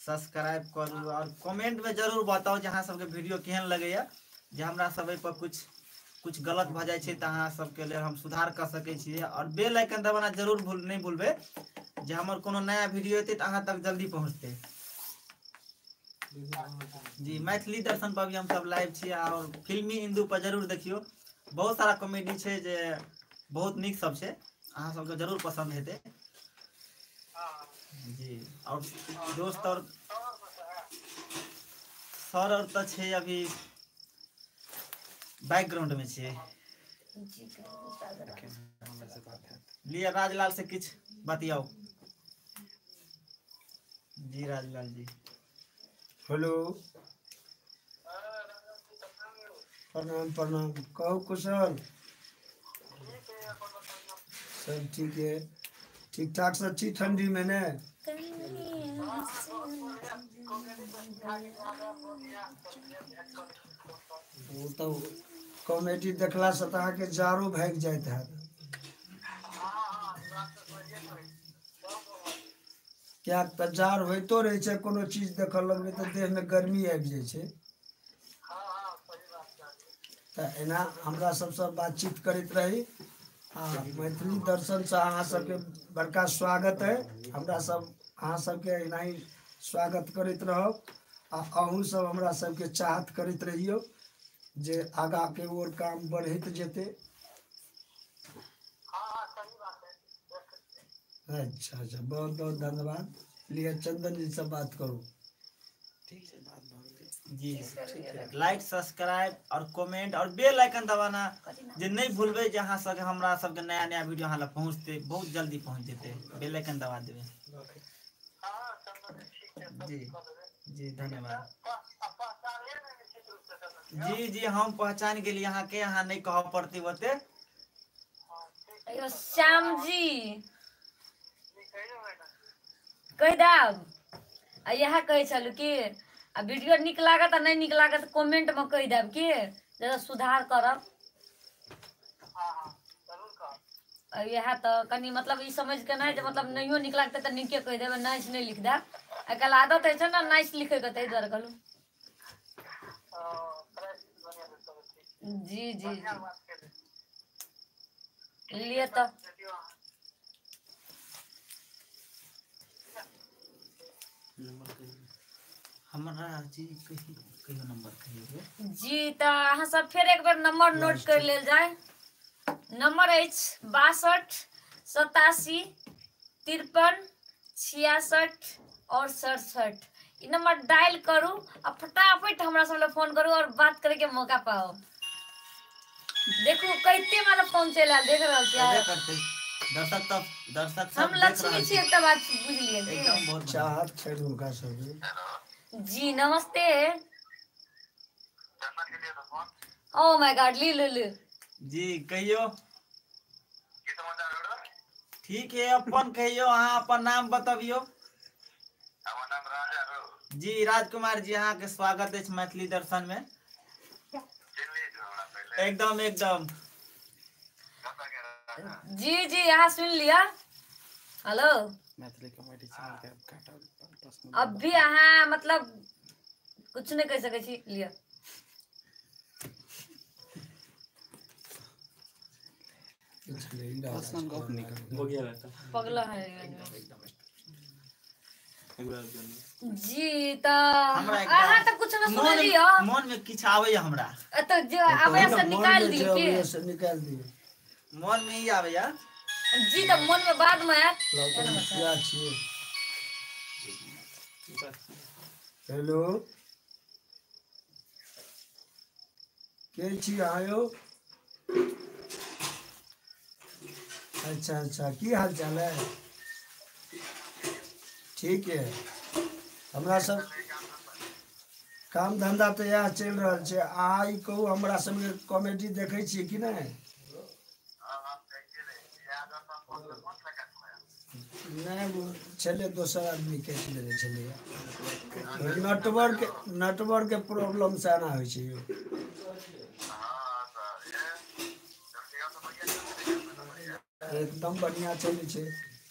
सब्सक्राइब करू और कमेंट में जरूर बताओ जे अहाँ सबके वीडियो केहन लगैया, जे हमरा सब एहि पर कुछ गलत भ जाय छै तऽ अहाँ सबके लेल हम सुधार कर सकै छियै। और बेल आइकन दबाना जरूर नहीं भूलबे, जे हमर कोनो नया वीडियो एतै तऽ अहाँ तक जल्दी पहुँचतै। जी मैथिली दर्शन पर भी हम सब लाइव छी और फिल्मी हिंदू पर जरूर देखियो, बहुत सारा कॉमेडी छै जे बहुत नीक सब छै, अहाँ सबके जरूर पसंद हेतै। जी और दोस्त और सर और तो छै अभी बैकग्राउंड में छै। लिया राजलाल से किछ बतियाओ। जी राजलाल जी हेलो प्रणाम प्रणाम, कहू कुशल? सब ठीक है, ठीक ठाक सब ठीक, ठंडी में ने? वो तो कॉमेडी देखला से तो अहाँके जारो भाग जाइत हैत। क्या तऽ जाड़ होइतो रहै छै, कोनो चीज देखऽ लगबै तऽ देह में गर्मी आबि जाइ छै। तऽ एना हमरा सबसँ बातचीत करैत रही। हाँ मैथिली दर्शन से अहाँ सबके बड़का स्वागत है। हमरा सब अहाँ सबके एनाही स्वागत करैत रहब आ अहूँ सब हमरा सबके चाहत करैत रहियौ जे आगाँ के ओर काम बढ़ैत जेतै। अच्छा अच्छा, बहुत बहुत धन्यवाद। लिए चंदन जी से बात करूँ। जी लाइक सब्सक्राइब और कमेंट और बेल आइकन दबाना जे नहीं भूलबे, जे अहाँ सबके हमरा सबके नया नया वीडियो अहाँ लग पहुँचते, बहुत जल्दी पहुँच जेते। बेल आइकन दबा देबे। जी जी धन्यवाद। जी जी हम पहचान गेली अहाँ के, अहाँ नहीं कह पड़ती ओते। श्याम जी कह दाब आ यह कहे चलू कि आ वीडियो निक लागत आ नहीं निक लागत कमेंट में कह देब कि जरा सुधार करब। यह तो कनी मतलब ई समझ के नहीं, मतलब नहियो निक लागते तो निके कह देबे, नाइस नहीं लिख देब। आजकल आदत है ना नाइस लिखे के, ताहि दुआरे कहलू। जी जी जी लिए तो हमरा जी कहियो नंबर कहियो। जी तो अहाँ सब फिर एक बार नंबर नोट कर लेल जाए। नंबर अछि 62 87 53 66 और 67। ई नंबर डायल करू आ फटाफट हमरा सब ले फोन करू और बात करे के मौका पाओ। देखू कैते मारा फोन चल आल, देख रहल छियै दर्शक सब हम लक्ष्मी छी, एकटा बात बुझ लिए एकदम बहुत चाहत छै हुनका सब। जी नमस्ते। ओ माय गॉड ली जी कहियो। ठीक है अपन कहियो, अहाँ अपन नाम बतबियो। जी राजकुमार जी अहाँ के स्वागत है मैथिली दर्शन में। एकदम एकदम जी जी यहाँ सुन लिया। हेलो मैथिली कॉमेडी चैनल के प्रश्न अब भी अहाँ मतलब कुछ नहीं कह सके छी लिया। पर्सनल गप नहीं करू। पगला है जी तो हमरा एकदम अहाँ तो कुछ न सुन लियो मन में किछ आवे हमरा तो जो आवे से निकाल दी के निकाल दिए। मन में ही आवे या जी तो मन में बाद में आएत। क्या छिए? हेलो के छी आयो? अच्छा अच्छा की हाल चाल है? ठीक है। हमरा सब काम धंधा तो यह चल रहा है। आई कहू हमरा सब कॉमेडी देखे छी कि नहीं? नहीं चले दोसर आदमी कैसे लेने चले नेटवर्क के प्रॉब्लम से आना होइ छै यो। एकदम बढ़िया चलै छै,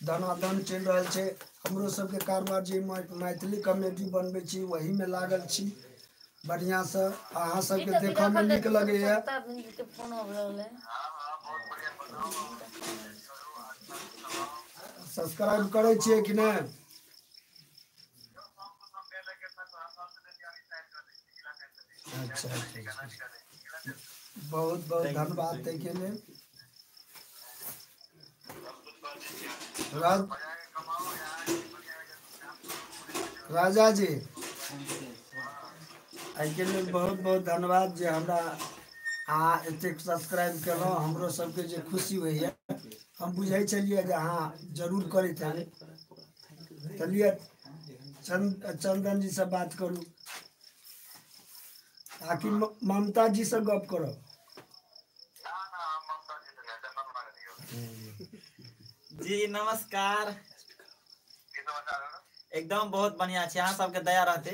दनादन चल रहा है। हमरो सबके कारोबार जे मैथिली कॉमेडी बनबै छी वही में लागल छी बढ़िया से। अहाँ सबके देखऽ में नीक लगैया। सब्सक्राइब करै छियै कि नहीं? अच्छा बहुत बहुत धन्यवाद तै के लिए। राजा जी आई के लिए बहुत बहुत धन्यवाद जे हमरा एते सब्सक्राइब केलहुँ। हमरो सबके जे खुशी होइए हम बुझै छलिए जे अहाँ जरूर करैत हेबै। चलिए चंदन जी से बात करूँ आकि ममता जी से गप करब? जी नमस्कार। एकदम बहुत बढ़िया छै, अहाँ सबके दया रहते।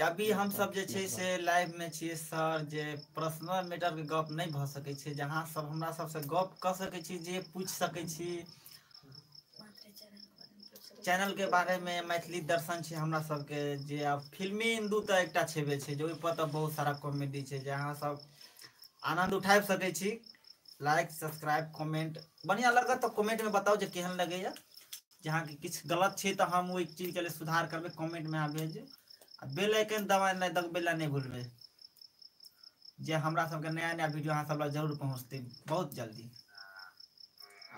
अभी हम सब जे छै से लाइव में छियै सर, जे पर्सनल मैटर के गप नहीं भ सकै छै, जहाँ सब हमरा सब से गप क सकै छी, जे पूछ सकै छी चैनल के बारे में। मैथिली दर्शन छै हमरा सबके, जे अब फिल्मी हिंदू तो एकटा छेबे छै, जे ओइ पर तो बहुत सारा कॉमेडी छै, जहाँ सब आनंद उठा सकै छी। लाइक सब्सक्राइब कमेंट बढ़िया लगत तो कमेंट में बताओ जे केहन लगैया। जहाँ की किछ गलत छै तो हम ओइ चीज के लिए सुधार करबे, कमेंट में आबे जे बेल आइकन दबाए नहीं दबेला नहीं भूलबे, जे हमरा सबके नया नया वीडियो अहाँ सब जरूर पहुँचते बहुत जल्दी।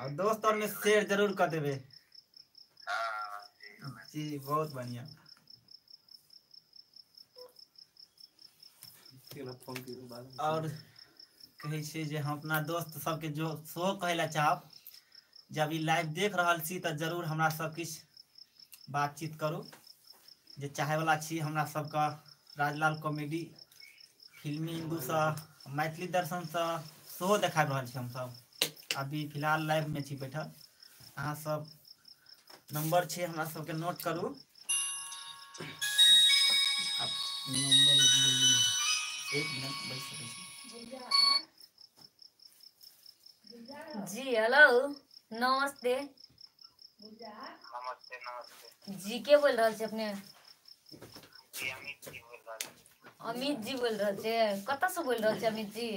और दोस्त और में शेयर जरूर कर देवे। जी बहुत बढ़िया। और कहे छी जे हम अपना दोस्त सबके जो सेहो कहै ला चाहब, जब ई लाइव देख रहल छी तो जरूर हमरा सब किछ बातचीत करू। जे चाहे वाला छी हमरा सबका राजलाल कॉमेडी फिल्मी हिंदू से मैथिली दर्शन से सेहो देखा रहल छी। हम सब अभी फिलहाल लाइव में छी बैठल। अहाँ सब नंबर छै हमरा सबके नोट करू। एक मिनट बैठ सकै छी। जी हेलो नमस्ते। नमस्ते नमस्ते जी के बोल रहा छे अपने? जी अमित जी बोल रहा हूँ। अमित जी बोल रहे छे? कत से बोल रहे छे अमित जी?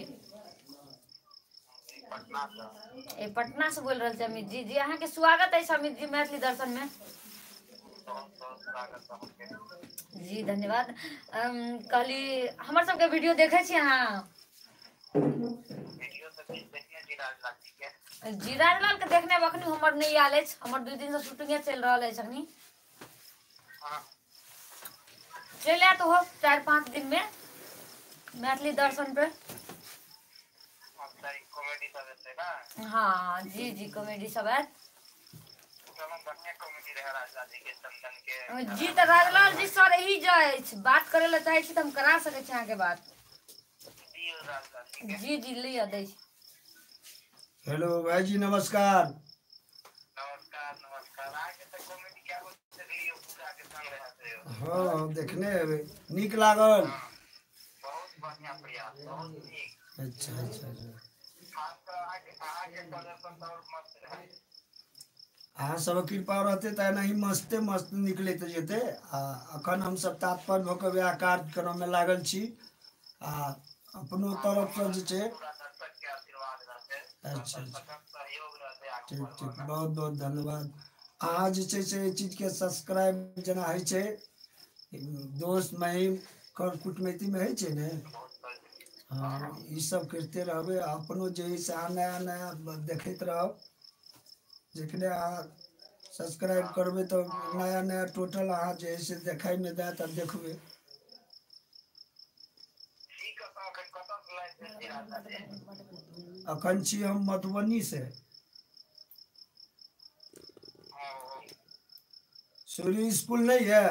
पटना से। ए पटना से बोल रहे छे अमित जी। जी अहाँ के स्वागत है अमित जी मैथिली दर्शन में। बहुत बहुत स्वागत है अहाँके। जी धन्यवाद। कहली हमर सबके वीडियो देखे छी अहाँ? वीडियो सब देखने जी राजलाल जी के। जी राजलाल के देखने अखनी हमर नहीं आयल अछि। हमर 2 दिन से शूटिंगे चल रहल अछि अखनी। हाँ चल आयत हो 4-5 दिन में मैथिली दर्शन पे। अच्छा ये कॉमेडी सब है ना? हाँ जी जी कॉमेडी सब है। चलो बढ़िया कॉमेडी रहे राजलाल जी के, चंदन के। जी तो राजलाल जी सर यही जाए बात करे ला चाहे छी तो हम करा सके छी अहाँ के बात। दियो राजलाल जी के। जी जी लिया दे। हेलो भाई जी नमस्कार। नमस्कार नमस्कार। आगे तक कॉमेडी क्या बोलते रहिए पूरा के संग रहते हो। हाँ देखने हेबै नीक लागल। हाँ बढ़िया प्रयास, बहुत नीक। अच्छा अच्छा अच्छा खास कर आगे प्रदर्शन तो और मस्त रहे। अहाँ सब कृपा रहते तऽ एनाही मस्ते मस्त निकलैत जेतै। आ अखन हमसब तात्पर्य भऽ कऽ वएह कार्यक्रममे लागल छी। आ अपनो तरफसँ जे छै। पूरा दर्शक के आशीर्वाद रहते, अच्छा अच्छा दर्शकक सहयोग रहते आगू ठीक ठीक, बढ़वाना। बहुत बहुत धन्यवाद। अहाँ जे छै से एहि चीजके सब्सक्राइब जेना होइ छै, दोस्त महिम कर कुटमैतीमे होइ छै ने, बहुत बढ़िया। हाँ ई सब करते रहबै। अपनो जे है से अहाँ नया नया देखैत रहब। जखने अहाँ सब्सक्राइब करबै तऽ नया नया टोटल अहाँ जे है से देखाइमे देत आ देखबै। ठीक है, तो अखन कतऽ से लाइन भेल छी राजा जी? अखन छी हम मधुबनी से। सूर्य स्कूल नहीं है?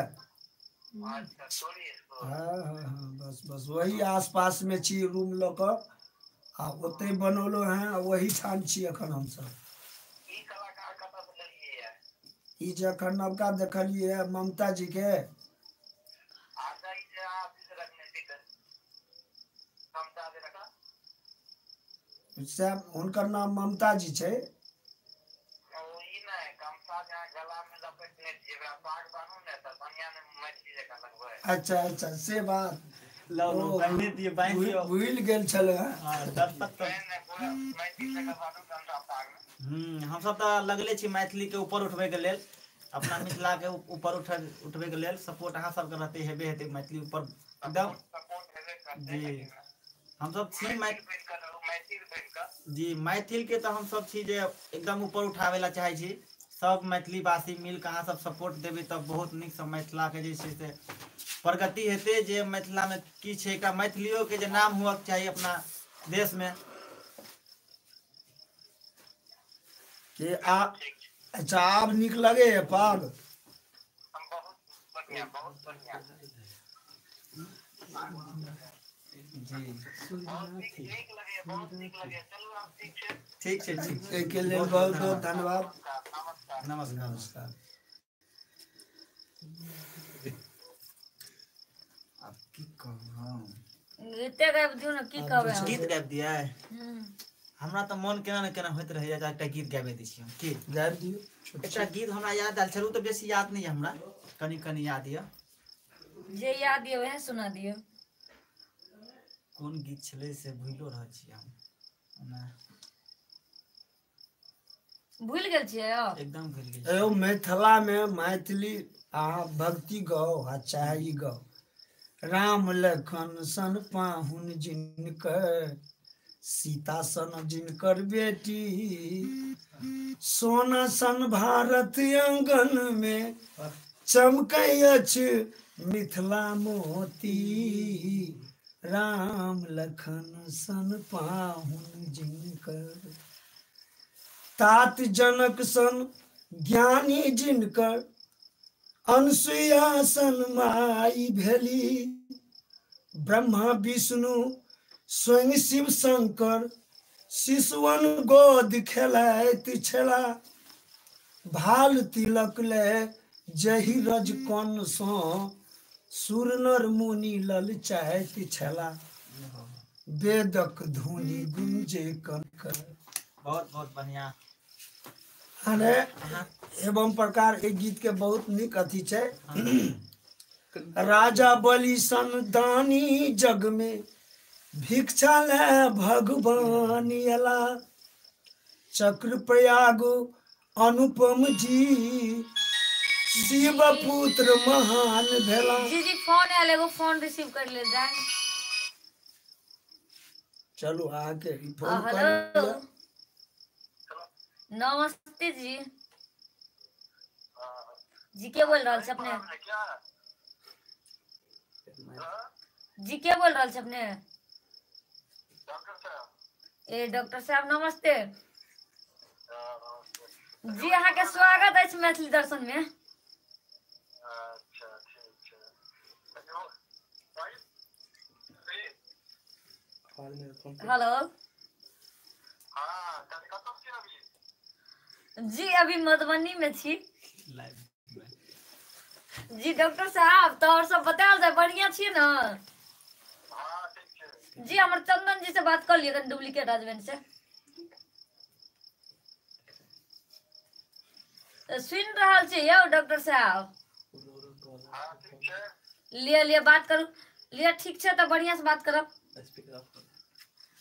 अच्छा, छोड़ी इसको। हाँ हाँ हाँ, बस बस वही आसपास में छी रूम लऽ कऽ। आ ओते बनौलो हैं, वही ठाम छी अखन हमसब। ई कलाकार कतऽ से लेलियै है? ई जे अखन नवका देखलियै है ममता जी के, आजा ई जे आशीष रखने छी तऽ समझा दे रखा। से हुनकर नाम ममता जी छै। ओ ई नहीं, गमछा जहाँ गला में लपेटने छियै, वएह पाग बान्हू ने तऽ बढ़िया ने मैथिली जकाँ लगबै। अच्छा अच्छा से बात। लो लो, ओ, बांधे दिए, बांध दियो। भूल गेल छले हैं। हाँ, दर्शक तो नहीं नहीं, पूरा मैथिली जकाँ बान्हू गमछा पाग में। हम सब तो लगले छी मैथिली के ऊपर उठबे के लेल, अपना मिथिला के ऊपर उठबे के लेल। सपोर्ट अहाँ सबके रहते हेबे हेतै मैथिली ऊपर एकदम। सपोर्ट हेबे करते, जी, लेकिन हम सब छी मैथिल बनि कऽ रहू, मैथिल बनि कऽ। जी, मैथिल के तो हम सब छी जे एकदम ऊपर उठावे ला चाहे छी। सब मैथिली भाषी मिल के अहाँ सब सपोर्ट देबै तब बहुत नीक से मिथिला के जे छै से प्रगति हेतै। जे मिथिला में की छै, एकटा मैथिलियो के जे नाम हुआ चाहिए अपना देश में। कि अच्छा आब नीक लगे है पाग? बहुत बढ़िया, बहुत बढ़िया। जी, बहुत नीक लगैए, बहुत नीक लगैए। चलू आब ठीक छै। ठीक छै, ठीक। एहिके लेल बहुत बहुत धन्यवाद। नमस्कार नमस्कार। नमस्कार। नमस्कार। अब की कहूँ, गीते गाबि दियौ ने, की कहबै हम। गीत गाबि दियै? हम्म। हमरा तऽ मोन केना ने केना होइत रहैया जे एकटा गीत गाबि दै छी हम। की गाबि दियौ। एकटा गीत हमरा याद आयल छल, ओ तऽ बेसी याद नहीं है हमरा, कनी कनी याद यऽ। जे याद यऽ वएह सुना दियौ। कोन गीत छलै से भूलियो रहल छी हम। भूलि गेल छियै यौ? एकदम भूलि गेल एगो छी। मिथिला में मैथिली अहाँ भक्ति गाओ आ चाहे ई गाओ। राम लखन सन पाहुन जिनकर, सीता सन जिनकर बेटी, सोना सन भारत आंगन में चमकै अछि मिथिला मोती। राम लखन सन पाहुन जिनकर, तात जनक सन ज्ञानी जिनकर, अनसुया सन माई भेली। ब्रह्मा विष्णु स्वयं शिव शंकर, शिशुअन गोद खेलाइत छला। भाल तिलक ले जहि रज कन सँ, सुर नर मुनि ललचाइत छला। वेदक ध्वनि गुंजे कंकर। बहुत बहुत बढ़िया। अरे एवं प्रकार के गीत के बहुत निक अथी छै। राजा बलि सन दानी जग में, भिक्षा ले भगवान अला। चक्र प्रयाग अनुपम जी, शिव पुत्र महान भेला। जी जी फोन आयल, एगो फोन रिसीव कर ले जाए। चलू आके फोन कर हेलो, लिअ। नमस्ते जी। जी के बोल रहल छै अपने? क्या जी के बोल रहल छै अपने? डॉक्टर साहब? ए डॉक्टर साहब नमस्ते। जी अहाँ के स्वागत अछि मैथिली दर्शन में। अच्छा ठीक छै। हेलो। हाँ, कतऽ छी अभी? जी अभी मधुबनी में छी। जी डॉक्टर साहब तो और सब बताओ जाए, बढ़िया छी ना? हाँ ठीक छै। जी हमर चंदन जी से बात कर लिए डुप्लीकेट हस्बैंड से सुन रहा यौ डॉक्टर साहब लिए बात करू लिए ठीक है तो बढ़िया से बात करब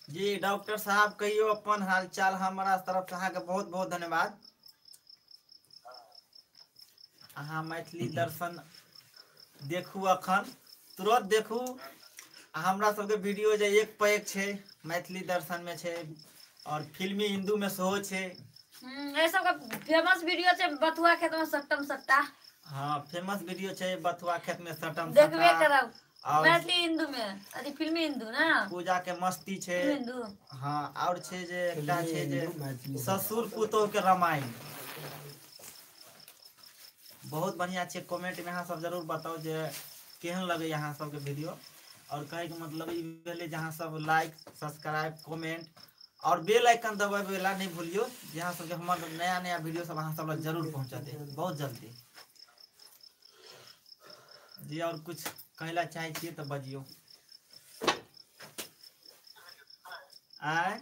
जी डॉक्टर साहब कहियो अपन हाल चाल हमारा तरफ से अहाँके बहुत बहुत धन्यवाद अहाँ मैथिली दर्शन देखू अखन तुरंत देखू हमरा सबके वीडियो जे एक पर एक छै मैथिली दर्शन में छै और फिल्मी हिंदू में सेहो छै ए सब का फेमस वीडियो छै बथुआ खेत में सट्टम सट्टा हाँ फेमस वीडियो छै बथुआ खेत में सट्टम देखबे करब और मैथिली हिंदू में अथी फिल्मी हिंदू ना पूजा के मस्ती छै फिल्मी हिंदू हाँ और छै जे एकटा छै जे मैथिली ससुर पुतोह के रामायण बहुत बढ़िया छै कमेंट में अहाँ सब जरूर बताओ जे केहन लगे अहाँ सबके वीडियो और कहे के मतलब ई भेले जे अहाँ सब लाइक सब्सक्राइब कमेंट और बेल आइकन दबावे वाला नहीं भूलियो जे अहाँ सबके हमर नया नया वीडियो सब अहाँ सब लग जरूर पहुंचाते बहुत जल्दी जी और कुछ कहला चाहे छिए तो बजियो आय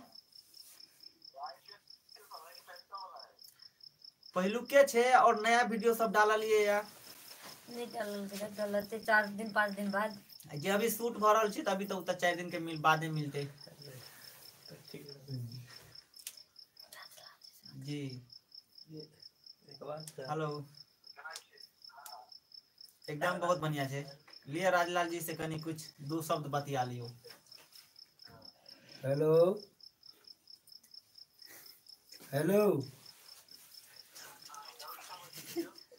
पहलुके छे और नया वीडियो सब डाललिए या नहीं डालते 4 दिन 5 दिन बाद जे अभी शूट भ रहल छी त अभी तो 4 दिन के बादे मिलते जी हेलो एकदम बहुत बढ़िया छे लिए राजलाल जी से कनी कुछ 2 शब्द बतिया लियो हेलो हेलो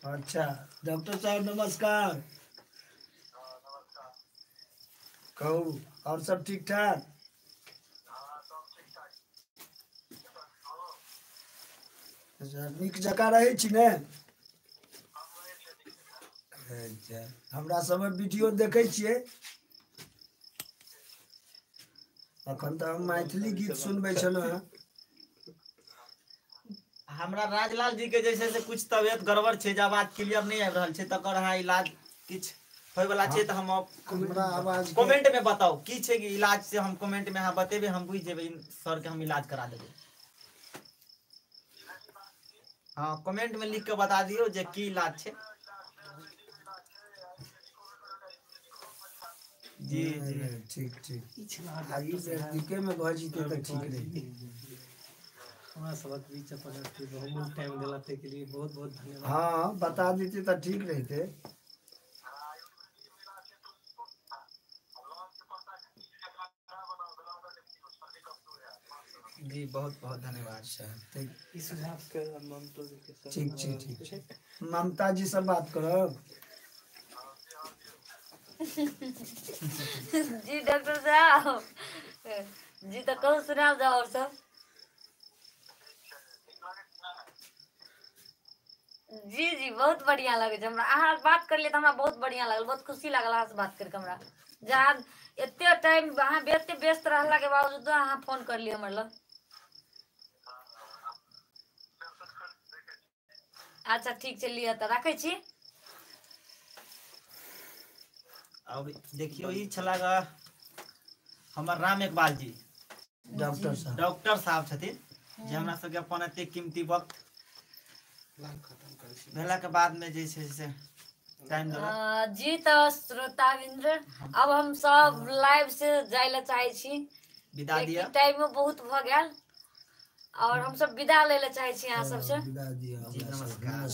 अच्छा डॉक्टर साहब नमस्कार कहू और सब ठीक ठाक अच्छा नीक जकाँ रहै छी ने अच्छा हमरा समय वीडियो देखै छियै अखन तऽ हम मैथिली गीत सुनबै छलहुँ हेँ हमरा राजलाल जी के जैसे से कुछ तबियत गड़बड़ छे जे आवाज क्लियर नहीं आबि रहल छे तकर अहाँ इलाज किछ होय वाला छे त हम हमरा आवाज कमेंट में बताओ की छे कि इलाज से हम कमेंट में अहाँ बतेबे हम बुझ जेबे सर के हम इलाज करा देबे हाँ कमेंट में लिख के बता दियो जे की इलाज छे जी जी ठीक ठीक आई नजदीके में भऽ जेतै तऽ ठीक रही हमरा सबक बीच अपन बहुत टाइम देला ते के लिए बहुत बहुत धन्यवाद हाँ बता देते तो ठीक रहते जी बहुत बहुत धन्यवाद अच्छा इस सुझाव के ममता जी के साथ ठीक ठीक ठीक ममता जी से बात करब जी डॉक्टर साहब जी तो कहू सुनाओ जाओ और सब जी जी बहुत बढ़िया लगे छै हमरा अहाँ बात करलिए त हमरा बहुत बढ़िया लागल बहुत खुशी लागल अहाँ से बात करके हमरा जहाँ एते टाइम अहाँ एते व्यस्त रहला के बावजूद अहाँ फोन करलिए हमर लग अच्छा ठीक छै लिअ त राखै छी अब देखियो ई छलागा हमर राम इकबाल जी डॉक्टर साहब छथिन जे हमरा सबके अपन एते कीमती वक्त भेला के बाद में जे छै से टाइम देलक जी तो श्रोताविंद्र अब हम सब लाइव से जाय ला चाहे छी विदा दिया टाइम में बहुत भ गेल और हम सब विदा ले ला चाहे छी अहाँ सब से विदा दिया जी नमस्कार